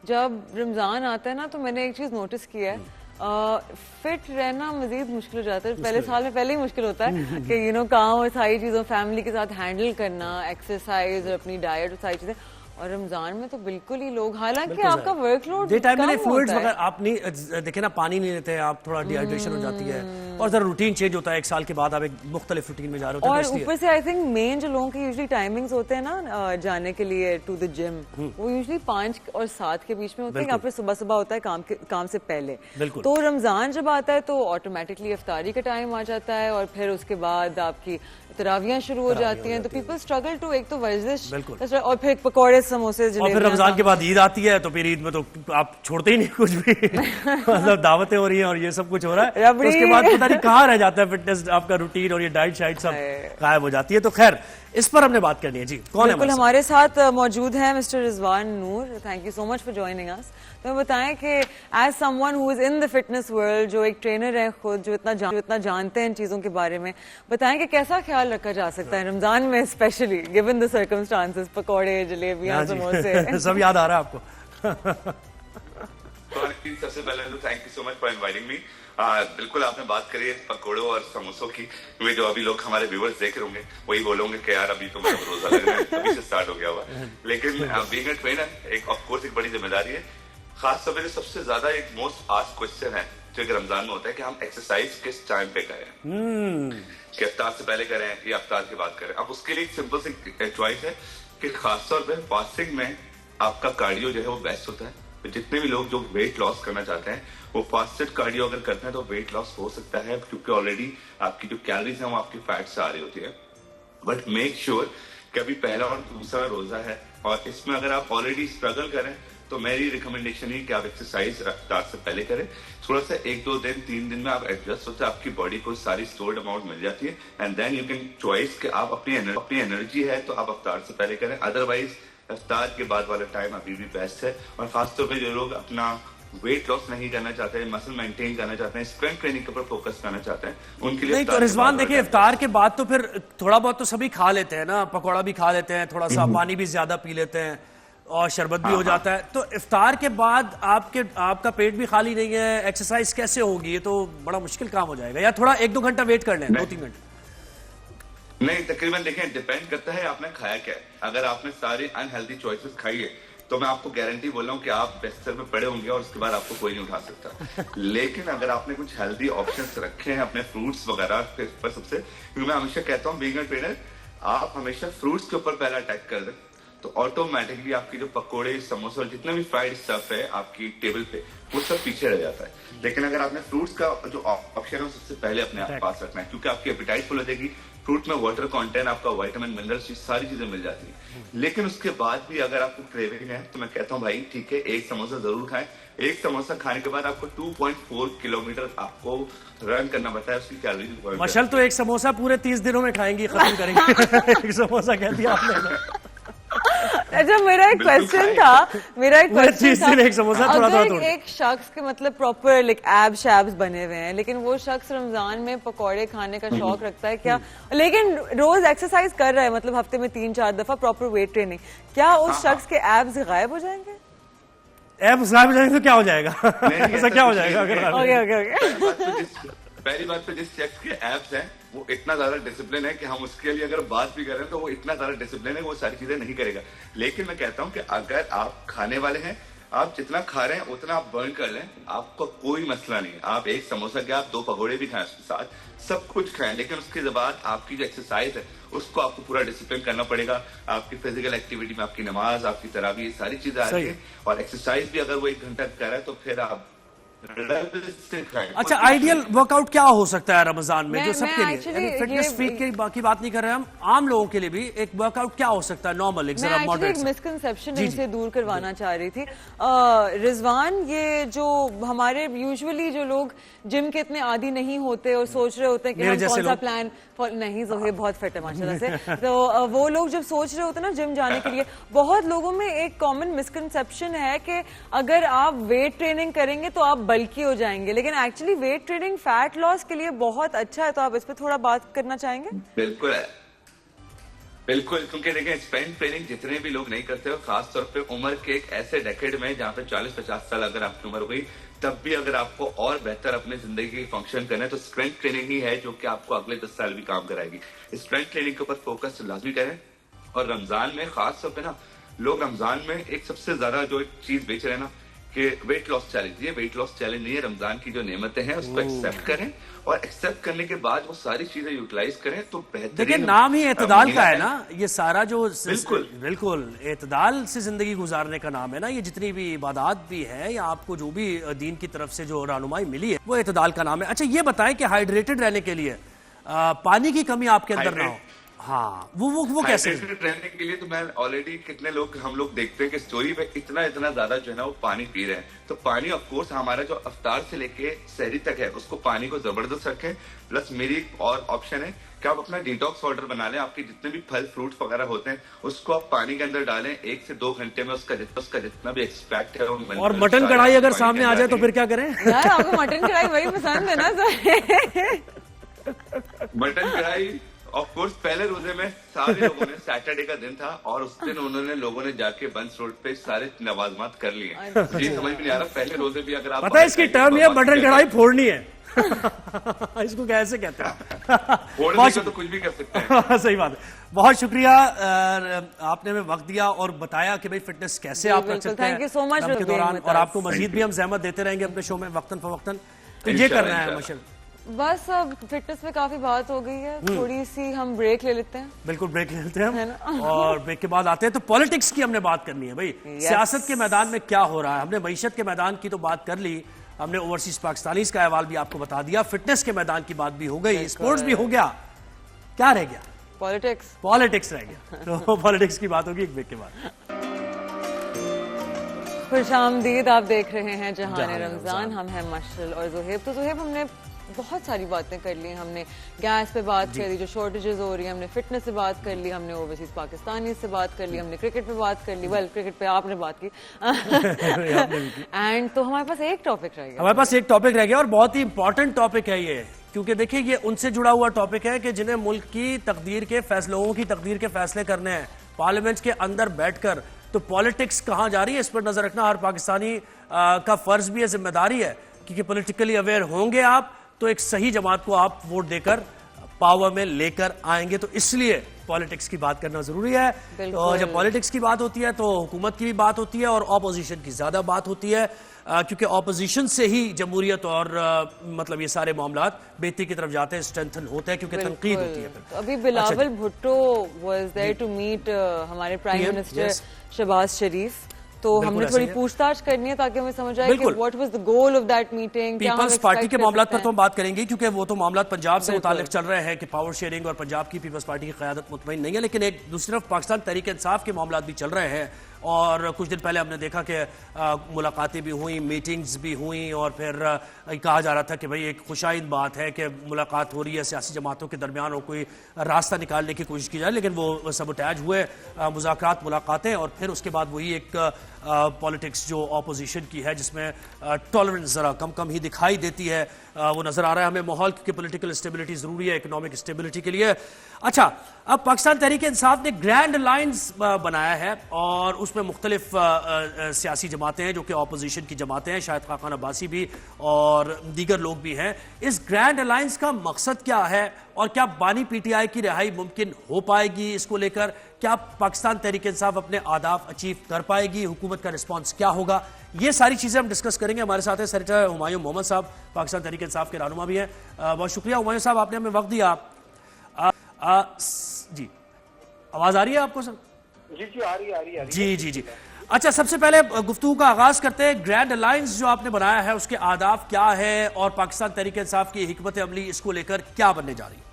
Speaker 1: जब रमजान आता है ना तो मैंने एक चीज नोटिस किया है, फिट रहना मजीद मुश्किल हो जाता है। पहले साल में पहले ही मुश्किल होता है कि काम और सारी चीजों फैमिली के साथ हैंडल करना, एक्सरसाइज और अपनी डाइट और सारी चीजें, और रमजान में तो बिल्कुल ही लोग, हालांकि आपका वर्कलोड
Speaker 2: डे टाइम में फ्लूइड्स वगैरह आप नहीं देखे ना, पानी नहीं लेते हैं आप, थोड़ा डिहाइड्रेशन हो जाती है और जरा रूटीन चेंज होता है, एक साल के बाद आप एक मुख्तलिफ रूटीन में जा रहे होते हैं।
Speaker 1: और ऊपर से आई थिंक मेन जो लोगों के यूजुअली टाइमिंग्स होते हैं ना जाने के लिए टू द जिम, वो यूजुअली 5 और 7 के बीच में होते हैं, यहाँ पे सुबह सुबह होता है काम से पहले। तो रमजान जब आता है तो ऑटोमेटिकली इफ्तारी का टाइम आ जाता है और फिर उसके बाद आपकी तरावियां शुरू हो जाती हैं, तो पीपल स्ट्रगल टू, एक तो वर्जिश और फिर पकौड़े समोसे,
Speaker 2: और फिर रमजान के बाद ईद आती है तो फिर ईद में तो आप छोड़ते ही नहीं कुछ भी मतलब दावतें हो रही हैं और ये सब कुछ हो रहा है, तो उसके बाद पता नहीं कहाँ रह जाता है फिटनेस, आपका रूटीन और ये डाइट शाइट सब गायब हो जाती है। तो खैर इस पर हमने बात करनी है जी। कौन है?
Speaker 1: बिल्कुल हमारे साथ मौजूद है mister Rizwan Noor, thank you so much for joining us. तो बताएं कि as someone who is in the fitness world, जो एक ट्रेनर है खुद, जो इतना जानते हैं इन चीजों के बारे में, बताएं कि कैसा ख्याल रखा जा सकता है रमजान में, स्पेशली गिवन द सर्कमस्टांसेस, पकौड़े, जलेबियां, समोसे सब
Speaker 2: याद आ रहा है आपको?
Speaker 8: सबसे पहले तो thank you so much for inviting me. बिल्कुल आपने बात करी है पकौड़ों और समोसों की, वे जो अभी लोग हमारे व्यूअर्स देख रहे होंगे वही बोलोगे कि यार अभी तो मेरा रोजा लग रहा है, अभी से स्टार्ट हो गया हुआ, लेकिन बीइंग अ ट्रेनर एक ऑफ कोर्स एक बड़ी जिम्मेदारी है। खास तौर पर सबसे ज्यादा एक मोस्ट आस्क्ड क्वेश्चन है जो कि रमजान में होता है कि हम एक्सरसाइज किस टाइम पे करें, कि इफ्तार से पहले करें या इफ्तार के बाद करें। अब उसके लिए एक सिंपल सी चॉइस है कि खासतौर पर फास्टिंग में आपका कार्डियो जो है वो बेस्ट होता है। तो जितने भी लोग जो वेट लॉस करना चाहते हैं वो फास्टेड कार्डियो अगर करते हैं तो वेट लॉस हो सकता है, क्योंकि ऑलरेडी आपकी जो कैलोरीज है वो आपकी फैट से आ रही होती है। बट मेक श्योर कि अभी पहला और दूसरा रोजा है और इसमें अगर आप ऑलरेडी स्ट्रगल करें तो मेरी रिकमेंडेशन है कि आप एक्सरसाइज रफ्तार से पहले करें। थोड़ा सा 1-2 दिन 3 दिन में आप एडजस्ट होते हैं, आपकी बॉडी को सारी स्टोर्ड अमाउंट मिल जाती है, and then you can choice कि आप अपनी एनर्जी है तो आप अफ्तार से पहले करें, अदरवाइज इफ्तार के बाद वाला टाइम अभी भी बेस्ट है। और खासतौर पर जो लोग अपना वेट लॉस नहीं करना चाहते हैं, मसल मेंटेन करना चाहते हैं, स्ट्रेंथ ट्रेनिंग के ऊपर फोकस करना चाहते हैं, उनके लिए
Speaker 2: नहीं तो रिजवान देखिए इफ्तार के बाद तो फिर थोड़ा बहुत तो सभी खा लेते हैं ना, पकौड़ा भी खा लेते हैं, थोड़ा सा पानी भी ज्यादा पी लेते हैं और शरबत भी हो जाता है, तो इफ्तार के बाद आपका पेट भी खाली नहीं है, एक्सरसाइज कैसे होगी? ये तो बड़ा मुश्किल काम हो जाएगा। या थोड़ा 1-2 घंटा वेट कर लें, 2-3 घंटे
Speaker 8: नहीं, तकरीबन देखें डिपेंड करता है आपने खाया क्या है। अगर आपने सारी अनहेल्दी चॉइसेस खाई है तो मैं आपको गारंटी बोल रहा हूँ कि आप बिस्तर में पड़े होंगे और उसके बाद आपको कोई नहीं उठा सकता। लेकिन अगर आपने कुछ हेल्दी ऑप्शंस रखे हैं अपने फ्रूट्स वगैरह पर सबसे, क्योंकि मैं हमेशा कहता हूँ बीइंग अ ट्रेनर आप हमेशा फ्रूट्स के ऊपर पहला अटैक कर दें तो ऑटोमेटिकली आपकी जो पकोड़े, समोसे और जितना भी फ्राइड स्टफ है आपकी टेबल पे वो सब पीछे रह जाता है। लेकिन अगर आपने फ्रूट्स का जो ऑप्शन है वो सबसे पहले अपने पास रखना है, क्योंकि आपकी एपेटाइट फुल हो जाएगी। फ्रूट में वाटर कंटेंट, आपका विटामिन, मिनरल्स, सारी चीजें मिल जाती है। लेकिन उसके बाद भी अगर आपको क्रेविंग है तो मैं कहता हूँ भाई ठीक है, एक समोसा जरूर खाएं। एक समोसा खाने के बाद आपको 2.4 किलोमीटर आपको रन करना पड़ता है, उसकी कैलोरीज।
Speaker 2: मशल तो एक समोसा पूरे 30 दिनों में खाएंगी, खत्म करेंगे एक समोसा कह दिया आपने।
Speaker 1: अच्छा मेरा एक क्वेश्चन था,
Speaker 2: एक समोसा
Speaker 1: अगर एक शख्स के मतलब प्रॉपर लाइक एब शैब्स बने हुए हैं, लेकिन वो शख्स रमजान में पकौड़े खाने का शौक रखता है क्या, लेकिन रोज एक्सरसाइज कर रहा है, मतलब हफ्ते में 3-4 दफा प्रॉपर वेट ट्रेनिंग, क्या उस शख्स के एब्स गायब हो जाएंगे?
Speaker 2: एब्स गायब हो जाएंगे तो क्या हो जाएगा? ऐसा क्या हो जाएगा अगर
Speaker 8: पहली बात तो जिस शख्स के एप्स हैं वो इतना ज्यादा डिसिप्लिन है कि हम उसके लिए अगर बात भी करें तो वो इतना ज्यादा डिसिप्लिन है वो सारी चीजें नहीं करेगा। लेकिन मैं कहता हूं कि अगर आप खाने वाले हैं, आप जितना खा रहे हैं उतना आप बर्न कर लें, आपको कोई मसला नहीं। आप एक समोसा के आप 2 पकौड़े भी खाएं उसके साथ, सब कुछ खाएं, लेकिन उसके बाद आपकी जो एक्सरसाइज है उसको आपको पूरा डिसिप्लिन करना पड़ेगा। आपकी फिजिकल एक्टिविटी में आपकी नमाज, आपकी तरावी, सारी चीजें आ रही है। और एक्सरसाइज भी अगर वो 1 घंटा कर रहा है तो फिर आप
Speaker 2: अच्छा, आइडियल वर्कआउट क्या हो सकता है रमजान में जो सबके लिए, फिटनेस फ्रीक की बात नहीं कर रहे हम, आम लोगों के लिए भी एक वर्कआउट क्या हो सकता है नॉर्मल, एक जरा मॉडरेट?
Speaker 1: एक मिसकंसेप्शन इनसे दूर करवाना चाह रही थी रिजवान। ये जो हमारे यूजुअली जो लोग जिम के इतने आदी नहीं होते और सोच रहे होते हैं कि हम कौन सा प्लान नहीं, ज़ोहेब बहुत फिट है माशाल्लाह से, तो वो लोग जब सोच रहे होते हैं ना जिम जाने के लिए, बहुत लोगों में एक कॉमन मिसकंसेप्शन है कि अगर आप वेट ट्रेनिंग करेंगे तो आप बल्की हो जाएंगे, लेकिन actually weight training fat loss के लिए बहुत अच्छा है। तो आप इस पे थोड़ा बात करना चाहेंगे?
Speaker 8: बिल्कुल है, बिल्कुल, क्योंकि देखें स्ट्रेंथ ट्रेनिंग जितने भी लोग नहीं करते हो, खासतौर पे उम्र के एक ऐसे डेकेड में जहाँ पे 40-50 साल अगर आपकी उम्र हुई, तब भी अगर आपको और बेहतर अपनी जिंदगी की फंक्शन करना है तो स्ट्रेंथ ट्रेनिंग ही है जो कि आपको अगले 10 साल भी काम कराएगी। स्ट्रेंथ ट्रेनिंग के ऊपर फोकस लाजमी करें। और रमजान में खास तौर पे ना लोग रमजान में एक सबसे ज्यादा जो चीज बेच रहे हैं ना कि वेट लॉस चैलेंज, ये वेट लॉस चैलेंज नहीं है, रमजान की जो नेमतें हैं उसको एक्सेप्ट करें और एक्सेप्ट करने के बाद वो सारी चीजें यूटिलाइज करें तो बेहतर।
Speaker 2: देखिए नाम ही एतदाल का है ना, ये सारा जो
Speaker 8: बिल्कुल
Speaker 2: एतदाल से जिंदगी गुजारने का नाम है ना, ये जितनी भी इबादत भी है या आपको जो भी दीन की तरफ से जो रहनुमाई मिली है वो एतदाल का नाम है। अच्छा ये बताएं कि हाइड्रेटेड रहने के लिए पानी की कमी आपके अंदर ना हो, हाँ वो कैसे?
Speaker 8: रहने के लिए तो मैं ऑलरेडी कितने लोग हम लोग देखते हैं कि स्टोरी पे इतना ज्यादा जो है ना वो पानी पी रहे हैं। तो पानी ऑफ कोर्स हमारा जो अफ्तार से लेके सहरी तक है उसको पानी को जबरदस्त रखें। प्लस मेरी एक और ऑप्शन है कि आप अपना डिटॉक्स वाटर बना लें, आपके जितने भी फल फ्रूट्स वगैरह होते हैं उसको आप पानी के अंदर डालें, 1 से 2 घंटे में उसका जितना भी एक्सट्रैक्ट है।
Speaker 2: और मटन कढ़ाई अगर सामने आ जाए तो फिर क्या करें?
Speaker 1: यार आपको मटन कढ़ाई वही पसंद है ना?
Speaker 8: मटन कढ़ाई ऑफ कोर्स पहले रोजे में सारे लोगों ने, सैटरडे का दिन था और उस दिन उन्होंने लोगों ने जाके बंस रोड पे सारे नवाजमात कर लिए। जी समझ में नहीं आ रहा, पहले रोजे भी अगर आप
Speaker 2: पता है इसकी टर्म ये मटन कढ़ाई फोड़नी है इसको कैसे कहते हैं?
Speaker 8: फोड़ने का तो कुछ भी कर सकते हैं।
Speaker 2: सही बात है। बहुत शुक्रिया आपने हमें वक्त दिया और बताया कि भाई फिटनेस कैसे आप रख सकते हैं
Speaker 1: थैंक यू सो मच
Speaker 2: के दौरान, और आपको मजीद भी हम जहमत देते रहेंगे अपने शो में वक्तन फवक्तन। तो ये करना है मशल।
Speaker 1: बस अब फिटनेस पे काफी बात हो गई है, थोड़ी सी हम ब्रेक ले लेते हैं।
Speaker 2: बिल्कुल ब्रेक ले लेते हैं हम और ब्रेक के बाद आते हैं तो पॉलिटिक्स की हमने बात करनी है भाई। सियासत के मैदान में क्या हो रहा है, हमने मईशत के मैदान की तो बात कर ली, हमने ओवरसीज पाकिस्तानीज का अहवाल भी आपको बता दिया, फिटनेस के मैदान की बात भी हो गई, स्पोर्ट्स भी हो गया, क्या रह गया? पॉलिटिक्स रह गया। तो पॉलिटिक्स की बात होगी एक ब्रेक के बाद।
Speaker 1: खुशामदीद, आप देख रहे हैं जहान रमजान, हम हैं मशल और ज़ोहेब। तो ज़ोहेब हमने बहुत सारी बातें कर ली, हमने गैस पे बात करी, जो शॉर्टेजेस हो रही है, हमने फिटनेस से बात कर ली, हमने ओवरसीज पाकिस्तानी से बात कर ली, हमने क्रिकेट पे बात कर ली, वेल क्रिकेट पे आपने बात की एंड तो हमारे पास एक टॉपिक रह गया।
Speaker 2: हमारे पास एक टॉपिक रह गया और बहुत ही इंपॉर्टेंट टॉपिक है ये, क्योंकि देखिए ये उनसे जुड़ा हुआ टॉपिक है कि जिन्हें मुल्क की तकदीर के फैसलों की तकदीर के फैसले करने हैं पार्लियामेंट के अंदर बैठकर, तो पॉलिटिक्स कहाँ जा रही है इस पर नजर रखना हर पाकिस्तानी का फर्ज भी है, जिम्मेदारी है, क्योंकि पॉलिटिकली अवेयर होंगे आप तो एक सही जमात को आप वोट देकर पावर में लेकर आएंगे। तो इसलिए पॉलिटिक्स की बात करना जरूरी है। तो जब पॉलिटिक्स की बात होती है तो हुकूमत की भी बात होती है और ऑपोजिशन की ज्यादा बात होती है, क्योंकि ऑपोजिशन से ही जमहूरियत और मतलब ये सारे मामलात बेहतरी की तरफ जाते हैं, स्ट्रेंथन होते हैं, क्योंकि तनकीद होती है।
Speaker 1: तो अभी Bilawal Bhutto was there to meet हमारे प्राइम मिनिस्टर शहबाज शरीफ, तो हमने थोड़ी पूछताछ करनी है ताकि हमें समझ आए कि what was the goal of that meeting.
Speaker 2: Peoples Party के मामला पर तो हम बात करेंगे, क्योंकि वो तो मामला पंजाब से मुताल्लिक चल रहे हैं कि पावर शेयरिंग और पंजाब की पीपल्स पार्टी की क़यादत मुतमईन नहीं है, लेकिन एक दूसरी तरफ पाकिस्तान तहरीक इंसाफ के मामला भी चल रहे हैं। और कुछ दिन पहले हमने देखा कि मुलाकातें भी हुई, मीटिंग्स भी हुई और फिर कहा जा रहा था कि भाई एक खुशाइन बात है कि मुलाकात हो रही है सियासी जमातों के दरमियान और कोई रास्ता निकालने की कोशिश की जाए, लेकिन वो सबोटैज हुए मुज़ाकरात, मुलाकातें, और फिर उसके बाद वही एक पॉलिटिक्स जो ऑपोजिशन की है जिसमें टॉलरेंस ज़रा कम ही दिखाई देती है, वो नज़र आ रहा है हमें माहौल, क्योंकि पॉलिटिकल स्टेबिलिटी ज़रूरी है इकोनॉमिक स्टेबिलिटी के लिए। अच्छा, अब पाकिस्तान तहरीक इंसाफ ने ग्रैंड अलायंस बनाया है और उस उसमें मुख्तलिफ सियासी जमातें हैं जो कि ऑपोजिशन की जमातें हैं, शायद खाकान अब्बासी भी और दीगर लोग भी हैं। इस ग्रैंड अलायंस का मकसद क्या है और क्या बानी पीटीआई की रिहाई मुमकिन हो पाएगी? इसको लेकर क्या पाकिस्तान तहरीक इंसाफ अपने आदाफ अचीव कर पाएगी? हुकूमत का रिस्पॉन्स क्या होगा? ये सारी चीजें हम डिस्कस करेंगे। हमारे साथ है सेनेटर हुमायूं मोहम्मद साहब, पाकिस्तान तहरीक इंसाफ के रहनुमा भी हैं। बहुत शुक्रिया हुमायूं साहब, आपने हमें वक्त दिया। जी, आवाज आ रही है आपको सर?
Speaker 9: जी आ रही है।
Speaker 2: जी। अच्छा, सबसे पहले गुफ्तगू का आगाज करते हैं। ग्रैंड अलायंस जो आपने बनाया है उसके आदाफ क्या है और पाकिस्तान तहरीक इंसाफ की हिकमत अमली इसको लेकर क्या बनने जा रही है?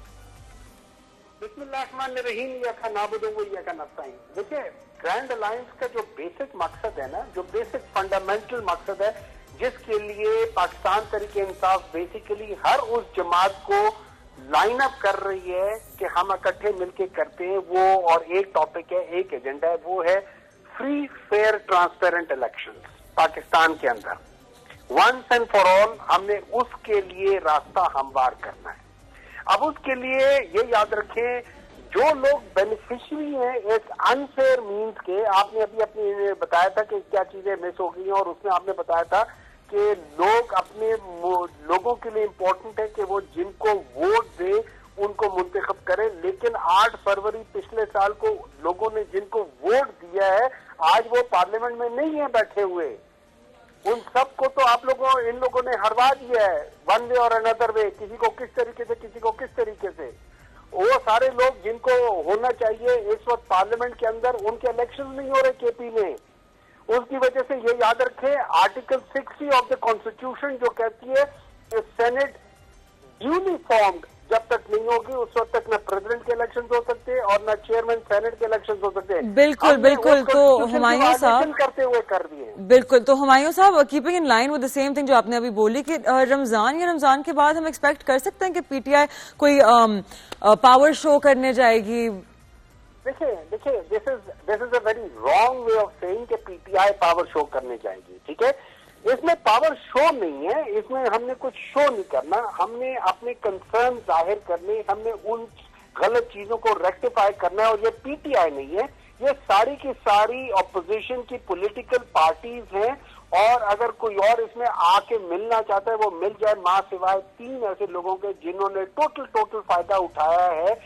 Speaker 9: बिस्मिल्लाहिर्रहमानिर्रहीम, इय्याका नअबुदु व इय्याका नस्तईन। देखिए, ग्रैंड अलायंस का जो बेसिक मकसद है ना, जो बेसिक फंडामेंटल मकसद है, जिसके लिए पाकिस्तान तहरीक इंसाफ बेसिकली हर उस जमात को लाइन अप कर रही है कि हम इकट्ठे मिलके करते हैं, वो और एक टॉपिक है, एक एजेंडा है, वो है free fair transparent elections Pakistan के अंदर वंस एंड फॉर ऑल। हमने उसके लिए रास्ता हमवार करना है। अब उसके लिए ये याद रखें, जो लोग बेनिफिशियरी हैं इस अनफेयर मीन्स के, आपने अभी अपनी बताया था कि क्या चीजें मिस हो गई हैं, और उसमें आपने बताया था कि लोग अपने लोगों के लिए इम्पोर्टेंट है कि वो जिनको वोट दे उनको मुंतखब करें, लेकिन 8 फरवरी पिछले साल को लोगों ने जिनको वोट दिया है आज वो पार्लियामेंट में नहीं है बैठे हुए, उन सबको तो आप लोगों इन लोगों ने हरवा दिया है वन वे और अनदर वे, किसी को किस तरीके से, किसी को किस तरीके से। वो सारे लोग जिनको होना चाहिए इस वक्त पार्लियामेंट के अंदर, उनके इलेक्शन नहीं हो रहे केपी में। उसकी वजह से ये याद रखें, आर्टिकल 60 ऑफ द कॉन्स्टिट्यूशन जो कहती है कि सेनेट ड्यूली फॉर्म्ड जब तक नहीं होगी उस वक्त तक न प्रेसिडेंट के इलेक्शन हो सकते हैं और न चेयरमैन सेनेट के इलेक्शन हो सकते हैं।
Speaker 1: बिल्कुल। तो हुमायूं साहब
Speaker 9: करते हुए कर दिए।
Speaker 1: बिल्कुल, तो हुमायूं साहब, keeping in line with the same thing जो आपने अभी बोली कि रमजान के बाद हम एक्सपेक्ट कर सकते हैं कि पीटीआई कोई पावर शो करने जाएगी?
Speaker 9: देखिए, this is a very wrong way of saying कि पीटीआई पावर शो करने जाएगी। ठीक है, इसमें पावर शो नहीं है, इसमें हमने कुछ शो नहीं करना, हमने अपने कंसर्न जाहिर करने, हमने उन गलत चीजों को रेक्टिफाई करना है। और ये पीटीआई नहीं है, ये सारी की सारी ऑपोजिशन की पॉलिटिकल पार्टीज हैं, और अगर कोई और इसमें आके मिलना चाहता है वो मिल जाए, मां सिवाय 3 ऐसे लोगों के जिन्होंने टोटल फायदा उठाया है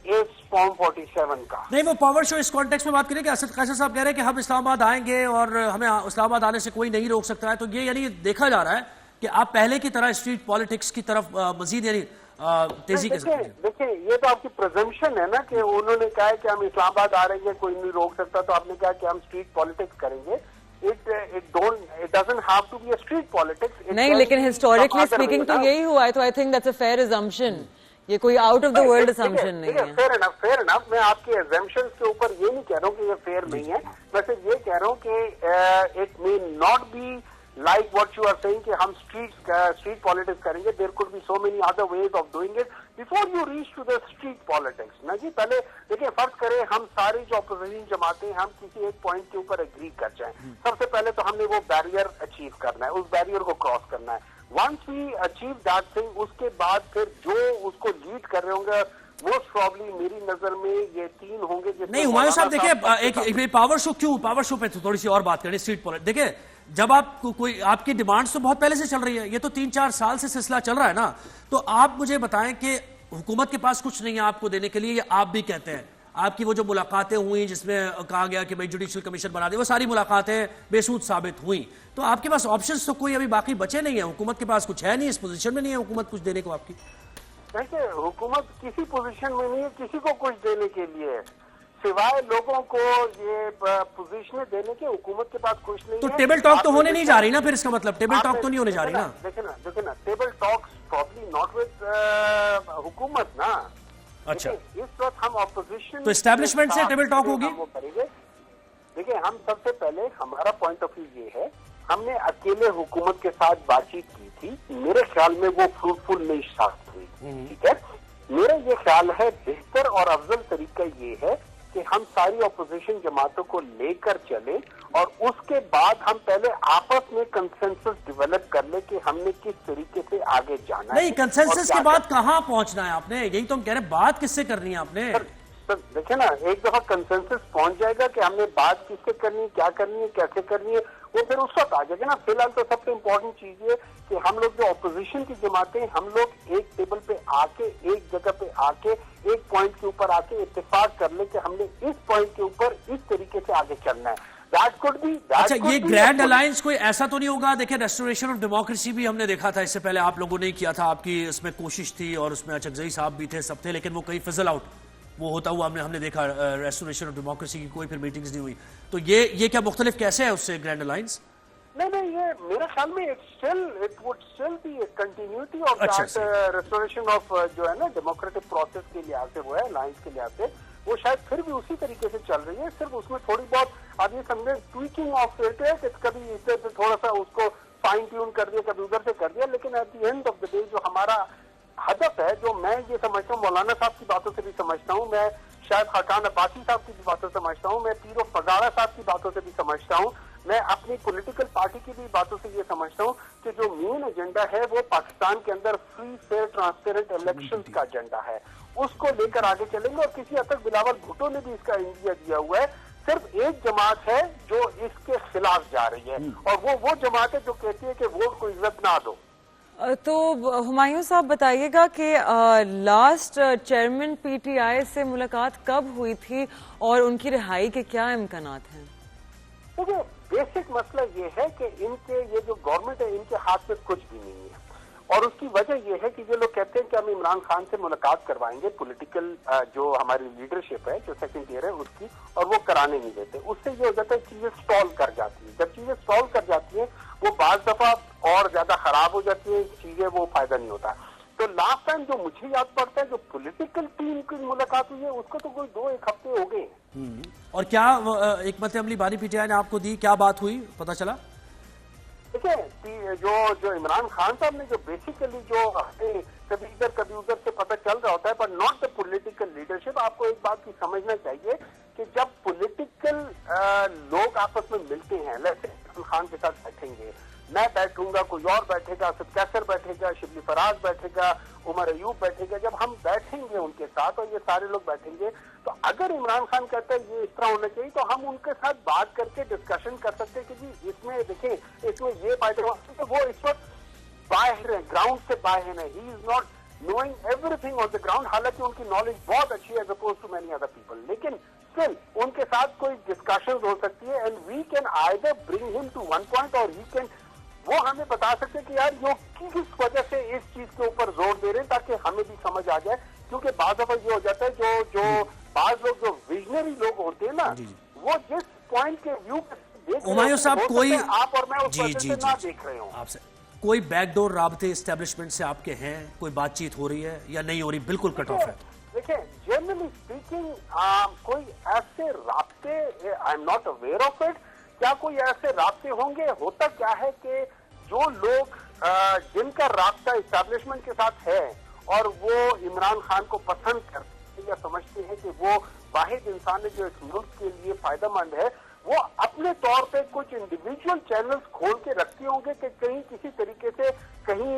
Speaker 9: इस फॉर्म 47 का।
Speaker 2: नहीं, वो पावर शो इस कॉन्टेक्स्ट में बात करें कि असद कैसर साहब कह रहे हैं कि हम इस्लामाबाद आएंगे और हमें इस्लामाबाद आने से कोई नहीं रोक सकता है, तो ये यानी देखा जा रहा है कि आप पहले की तरह स्ट्रीट पॉलिटिक्स की तरफ मजीद यानी तेजी के साथ।
Speaker 9: देखिए, ये तो आपकी प्रेजम्पशन है ना कि उन्होंने कहा है कि हम इस्लामाबाद आ रहे हैं, कोई नहीं रोक सकता, तो आपने कहा कि हम स्ट्रीट पॉलिटिक्स करेंगे। It doesn't have to be a street politics.
Speaker 1: नहीं, लेकिन हिस्टोरिकली स्पीकिंग तो यही हुआ है, तो I think that's a fair assumption. ये कोई out of the world assumption नहीं है।
Speaker 9: Fair enough. मैं आपके असम्पशंस के ऊपर ये नहीं कह रहा हूँ कि ये फेयर नहीं है, मैं सिर्फ ये कह रहा हूँ कि it may not be like what you are saying कि हम स्ट्रीट पॉलिटिक्स करेंगे। There could be so many other ways of doing it before you reach to the street politics ना जी। पहले देखिए, फर्ज करें हम सारी जो अपोजिशन जमातें हम किसी एक पॉइंट के ऊपर एग्री कर जाएं, सबसे पहले तो हमने वो बैरियर अचीव करना है, उस बैरियर को क्रॉस करना है। Once we achieve that thing, उसके बाद फिर जो उसको लीड कर रहे होंगे, मोस्ट प्रॉब्ली मेरी नजर में ये 3 होंगे।
Speaker 2: नहीं हुमायूं साहब, देखिए एक पावर शो क्यों, पावर शो पे थोड़ी सी और बात करें। स्ट्रीट पॉलिटिक्स, देखिए जब आप कोई आपकी डिमांड्स तो बहुत पहले से चल रही है, ये तो 3-4 साल से सिलसिला चल रहा है ना, तो आप मुझे बताएं कि हुकूमत के पास कुछ नहीं है आपको देने के लिए, या आप भी कहते हैं आपकी वो जो मुलाकातें हुई जिसमें कहा गया कि भाई जुडिशियल कमीशन बना दे, वो सारी मुलाकातें बेसूद साबित हुई, तो आपके पास ऑप्शंस तो कोई अभी बाकी बचे नहीं है, हुकूमत के पास कुछ है नहीं, इस पोजीशन में नहीं है हुकूमत कुछ देने को आपकी?
Speaker 9: देखिए, हुकूमत किसी पोजीशन में नहीं है किसी को कुछ देने के लिए, सिवाय लोगों को ये पोजीशन देने के। हुकूमत के पास कुछ नहीं
Speaker 2: तो
Speaker 9: है।
Speaker 2: टेबल टॉक तो होने नहीं जा रही ना, फिर इसका मतलब टेबल टॉक तो नहीं होने जा रही ना।
Speaker 9: देखिए ना, table talks probably not with हुकूमत ना।
Speaker 2: अच्छा,
Speaker 9: इस वक्त हम ऑपोजिशन
Speaker 2: तो एस्टैब्लिशमेंट से टेबल टॉक होगी?
Speaker 9: देखिए, हम सबसे पहले हमारा पॉइंट ऑफ व्यू ये है, हमने अकेले हुकूमत के साथ बातचीत की थी, मेरे ख्याल में वो फ्रूटफुल नहीं साबित हुई। ठीक है, मेरा ये ख्याल है बेहतर और अफजल तरीका ये है कि हम सारी ऑपोजिशन जमातों को लेकर चले और उसके बाद हम पहले आपस में कंसेंसस डेवलप कर ले कि हमने किस तरीके से आगे जाना है।
Speaker 2: नहीं, कंसेंसस के बाद कहां पहुंचना है आपने, यही तो हम कह रहे हैं, बात किससे करनी है आपने?
Speaker 9: सर देखिए ना, एक दफा कंसेंसस पहुंच जाएगा कि हमने बात किससे करनी है, क्या करनी है, कैसे करनी है, वो फिर उस वक्त आ जाएगा ना। फिलहाल तो सबसे इम्पोर्टेंट चीज ये कि हम लोग जो ऑपोजिशन की जमातें, हम लोग एक टेबल पे आके, एक जगह पे आके, एक पॉइंट के ऊपर आके इत्तेफाक कर ले कि हमने इस पॉइंट के ऊपर इस तरीके से आगे चलना है। That could be,
Speaker 2: अच्छा, ये ग्रैंड अलायंस कोई ऐसा तो नहीं होगा? देखिए, रेस्टोरेशन ऑफ डेमोक्रेसी भी हमने देखा था इससे पहले, आप लोगों ने किया था, आपकी इसमें कोशिश थी और उसमें अचकजई साहब भी थे, सब थे, लेकिन वो कहीं फिजल आउट वो होता हुआ हमने देखा। रेस्टोरेशन ऑफ डेमोक्रेसी की कोई फिर मीटिंग्स नहीं हुई। तो ये क्या मुख्तलिफ कैसे है उससे ग्रैंड अलायंस?
Speaker 9: नहीं, ये मेरे ख्याल में it would still be continuity of that restoration of जो है ना डेमोक्रेटिक प्रोसेस के लिहाज से, वो है अलायंस के लिहाज से, वो शायद फिर भी उसी तरीके से चल रही है। सिर्फ उसमें थोड़ी बहुत आप ये समझे ट्वीकिंग ऑफ इट है कि कभी इससे थोड़ा सा उसको फाइन ट्यून कर दिया, कभी उधर से कर दिया, लेकिन at the end of the day जो हमारा हदफ है, जो मैं ये समझता हूँ, मौलाना साहब की बातों से भी समझता हूँ, मैं शायद खाकान अब्बासी साहब की भी बातों से समझता हूँ, मैं पीरो फगाड़ा साहब की बातों से भी समझता हूँ, मैं अपनी पॉलिटिकल पार्टी की भी बातों से ये समझता हूँ कि जो मेन एजेंडा है वो पाकिस्तान के अंदर फ्री फेयर ट्रांसपेरेंट इलेक्शंस का एजेंडा है, उसको लेकर आगे चलेंगे। और किसी हद तक बिलावल भुट्टो ने भी इसका इंडिया दिया हुआ है। सिर्फ एक जमात है जो इसके खिलाफ जा रही है, और वो जमात है जो कहती है कि वोट को इज्जत ना दो।
Speaker 1: तो हुमायूं साहब बताइएगा कि लास्ट चेयरमैन पीटीआई से मुलाकात कब हुई थी और उनकी रिहाई के क्या इम्कानात हैं?
Speaker 9: देखिए, बेसिक मसला ये है कि इनके ये जो गवर्नमेंट है, इनके हाथ में कुछ भी नहीं है, और उसकी वजह यह है कि ये लोग कहते हैं कि हम इमरान खान से मुलाकात करवाएंगे, पॉलिटिकल जो हमारी लीडरशिप है, जो सेकंड ईयर है उसकी, और वो कराने नहीं देते। उससे ये हो जाता है चीजें स्टॉल कर जाती है। जब चीजें स्टॉल कर जाती हैं, वो बाज दफा और ज्यादा खराब हो जाती है चीजें, वो फायदा नहीं होता। तो लास्ट टाइम जो मुझे याद पड़ता है, जो पॉलिटिकल टीम की मुलाकात हुई है, उसको तो कोई 2-1 हफ्ते हो गए।
Speaker 2: और क्या एक मतलब अमली बारी पीटीआई ने आपको दी, क्या बात हुई, पता चला?
Speaker 9: देखिए, जो इमरान खान साहब ने जो बेसिकली जो कभी इधर कभी उधर से पता चल रहा होता है, पर नॉट द पॉलिटिकल लीडरशिप। आपको एक बात की समझना चाहिए कि जब पॉलिटिकल लोग आपस में मिलते हैं, जैसे इमरान खान के साथ बैठेंगे, मैं बैठूंगा, कोई और बैठेगा, सिर्फ कैसर बैठेगा, शिबली फराज बैठेगा, उमर अयूब बैठेगा, जब हम बैठेंगे उनके साथ और ये सारे लोग बैठेंगे, तो अगर इमरान खान कहता है ये इस तरह होना चाहिए, तो हम उनके साथ बात करके डिस्कशन कर सकते हैं कि जी इसमें देखें, इसमें ये फायदा, वो इस वक्त बाहर है, ग्राउंड से बाहर है, he is not knowing everything on the ground. हालांकि उनकी नॉलेज बहुत अच्छी है as oppose to many other people, लेकिन स्टिल उनके साथ कोई डिस्कशन हो सकती है, and we can either bring him to one point, और ही कैन, वो हमें बता सकते हैं कि यार ये किस वजह से इस चीज के ऊपर जोर दे रहे हैं, ताकि हमें भी समझ आ जाए। क्योंकि बाज़ दफा ये हो जाता है, जो बाज़ लोग जो विजनरी लोग होते हैं ना, वो जिस पॉइंट के व्यू
Speaker 2: हुमायूं साहब, कोई
Speaker 9: आप और मैं उस वजह से ना देख रहे हो,
Speaker 2: आपसे कोई बैकडोर राबते एस्टेब्लिशमेंट से आपके हैं, कोई बातचीत हो रही है या नहीं हो रही, बिल्कुल कट ऑफ है?
Speaker 9: देखिए, जनरली स्पीकिंग कोई ऐसे राब्ते, I am not aware of it. क्या कोई ऐसे राब्ते होंगे? होता क्या है कि जो लोग जिनका राब्ता एस्टेब्लिशमेंट के साथ है और वो इमरान खान को पसंद करते हैं या समझते हैं कि वो वाहिद इंसान है जो इस मुल्क के लिए फायदेमंद है, वो अपने तौर पे कुछ इंडिविजुअल चैनल्स खोल के रखते होंगे कि कहीं किसी तरीके से कहीं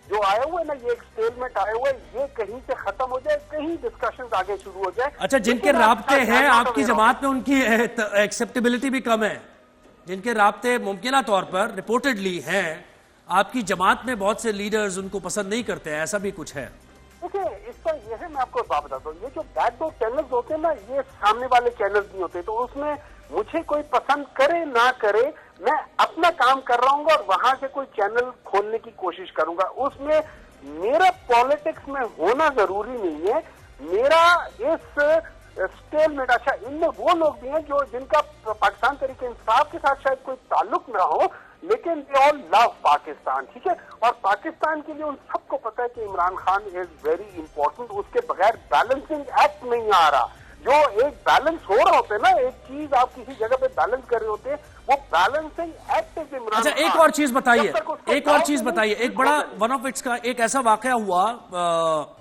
Speaker 9: जो आया हुआ है ना, ये एक स्टेलमेंट आया हुआ है, ये कहीं से खत्म हो जाए, कहीं डिस्कशंस आगे शुरू हो जाए।
Speaker 2: अच्छा, जिनके राब्ते हैं आपकी जमात में, उनकी एक्सेप्टेबिलिटी भी कम है। जिनके राब्ते मुमकिना तौर पर रिपोर्टेडली हैं आपकी जमात में, बहुत से लीडर्स उनको पसंद नहीं करते हैं, ऐसा भी कुछ है?
Speaker 9: देखिए, इसका ये है, मैं आपको बात बताता हूँ, ये जो बैकडोर चैनल्स होते हैं ना, ये सामने वाले चैनल्स नहीं होते, तो उसमें मुझे कोई पसंद करे ना करे, मैं अपना काम कर रहा हूँ और वहां से कोई चैनल खोलने की कोशिश करूंगा। उसमें मेरा पॉलिटिक्स में होना जरूरी नहीं है, मेरा इस स्टेलमेंट। अच्छा, इनमें वो लोग भी हैं जो जिनका पाकिस्तान तरीके इंसाफ के साथ शायद कोई ताल्लुक ना हो, लेकिन दे ऑल लव पाकिस्तान, ठीक है। और पाकिस्तान के लिए उन सबको पता है कि Imran Khan is very important, उसके बगैर बैलेंसिंग एक्ट नहीं आ रहा। जो एक बैलेंस हो रहा होता है ना, एक चीज आप किसी जगह पे बैलेंस कर रहे होते हैं, वो बैलेंसिंग एक्ट इज इमरान।
Speaker 2: अच्छा, एक और चीज बताइए, एक बड़ा वन ऑफ इट्स का एक ऐसा वाकया हुआ,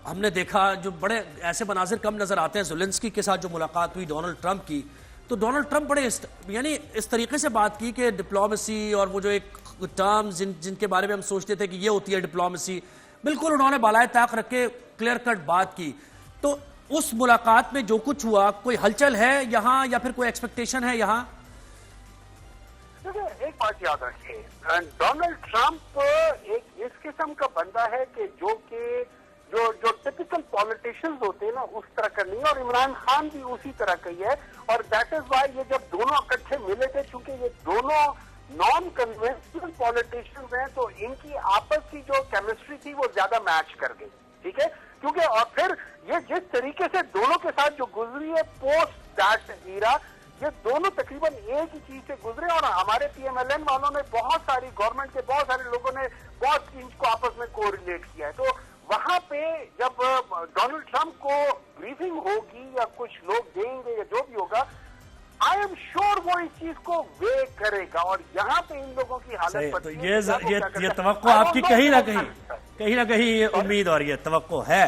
Speaker 2: हमने देखा, जो बड़े ऐसे मनाजिर कम नजर आते हैं। ज़ेलेंस्की के साथ जो मुलाकात हुई डोनाल्ड ट्रंप की, तो डोनाल्ड ट्रंप बड़े यानी इस तरीके से बात की कि डिप्लोमेसी, और वो जो एक टर्म्स जिनके बारे में हम सोचते थे कि ये होती है डिप्लोमेसी, बिल्कुल उन्होंने बालाए ताक रख के क्लियर कट बात की। तो उस मुलाकात में जो कुछ हुआ, कोई हलचल है यहाँ या फिर कोई एक्सपेक्टेशन है यहाँ?
Speaker 9: एक बात याद रखिए, डोनाल्ड ट्रंप एक इस किस्म का बंदा है कि जो टिपिकल पॉलिटिशियंस होते हैं ना, उस तरह का नहीं है, और इमरान खान भी उसी तरह का ही है। और दैट इज वाई ये जब दोनों इकट्ठे मिले थे, चूंकि ये दोनों नॉन कन्वेंशनल पॉलिटिशियंस हैं, तो इनकी आपस की जो केमिस्ट्री थी वो ज्यादा मैच कर गई, ठीक है। क्योंकि और फिर ये जिस तरीके से दोनों के साथ जो गुजरी है पोस्ट दैट ईरा, ये दोनों तकरीबन एक ही चीज से गुजरे। और हमारे पीएमएलएन वालों ने बहुत सारी, गवर्नमेंट के बहुत सारे लोगों ने बहुत चीज को आपस में कोरिलेट किया है। तो वहां पे जब डोनाल्ड ट्रंप को ब्रीफिंग होगी या कुछ लोग देंगे या जो भी होगा, आई एम श्योर वो इस चीज को वे करेगा। और यहाँ पे इन लोगों की हालत,
Speaker 2: तो ये तवक्को आपकी कहीं ना कहीं उम्मीद और ये तवक्को है।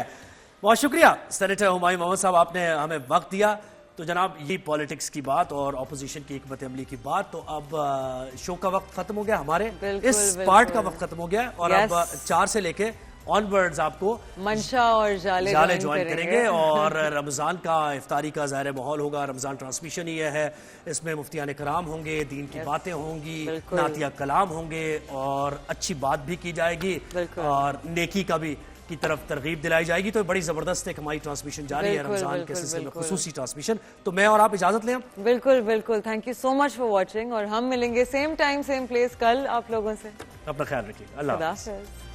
Speaker 2: बहुत शुक्रिया सेनेटर हुमायूं मोहम्मद साहब, आपने हमें वक्त दिया। तो जनाब, ये पॉलिटिक्स की बात और ऑपोजिशन की हिकमत अमली की बात। तो अब शो का वक्त खत्म हो गया, हमारे इस पार्ट का वक्त खत्म हो गया, और अब 4 से लेके ऑनवर्ड्स आपको
Speaker 1: मंशा और जाले
Speaker 2: ज्वाइन करेंगे। और रमजान का इफ्तारी का ज़ाहिर माहौल होगा। रमजान ट्रांसमिशन ही है, इसमें मुफ्तियान कराम होंगे, दीन की बातें होंगी, नातिया कलाम होंगे, और अच्छी बात भी की जाएगी और नेकी का भी की तरफ तरगीब दिलाई जाएगी। तो बड़ी जबरदस्त एक हमारी ट्रांसमिशन जारी है रमजान के सिलसिले में, खुसूसी ट्रांसमिशन। तो मैं और आप इजाजत लें।
Speaker 1: बिल्कुल बिल्कुल, thank you so much for watching, और हम मिलेंगे सेम टाइम सेम प्लेस कल आप लोगों से।
Speaker 2: अपना ख्याल रखिए। अल्लाह हाफ़िज़।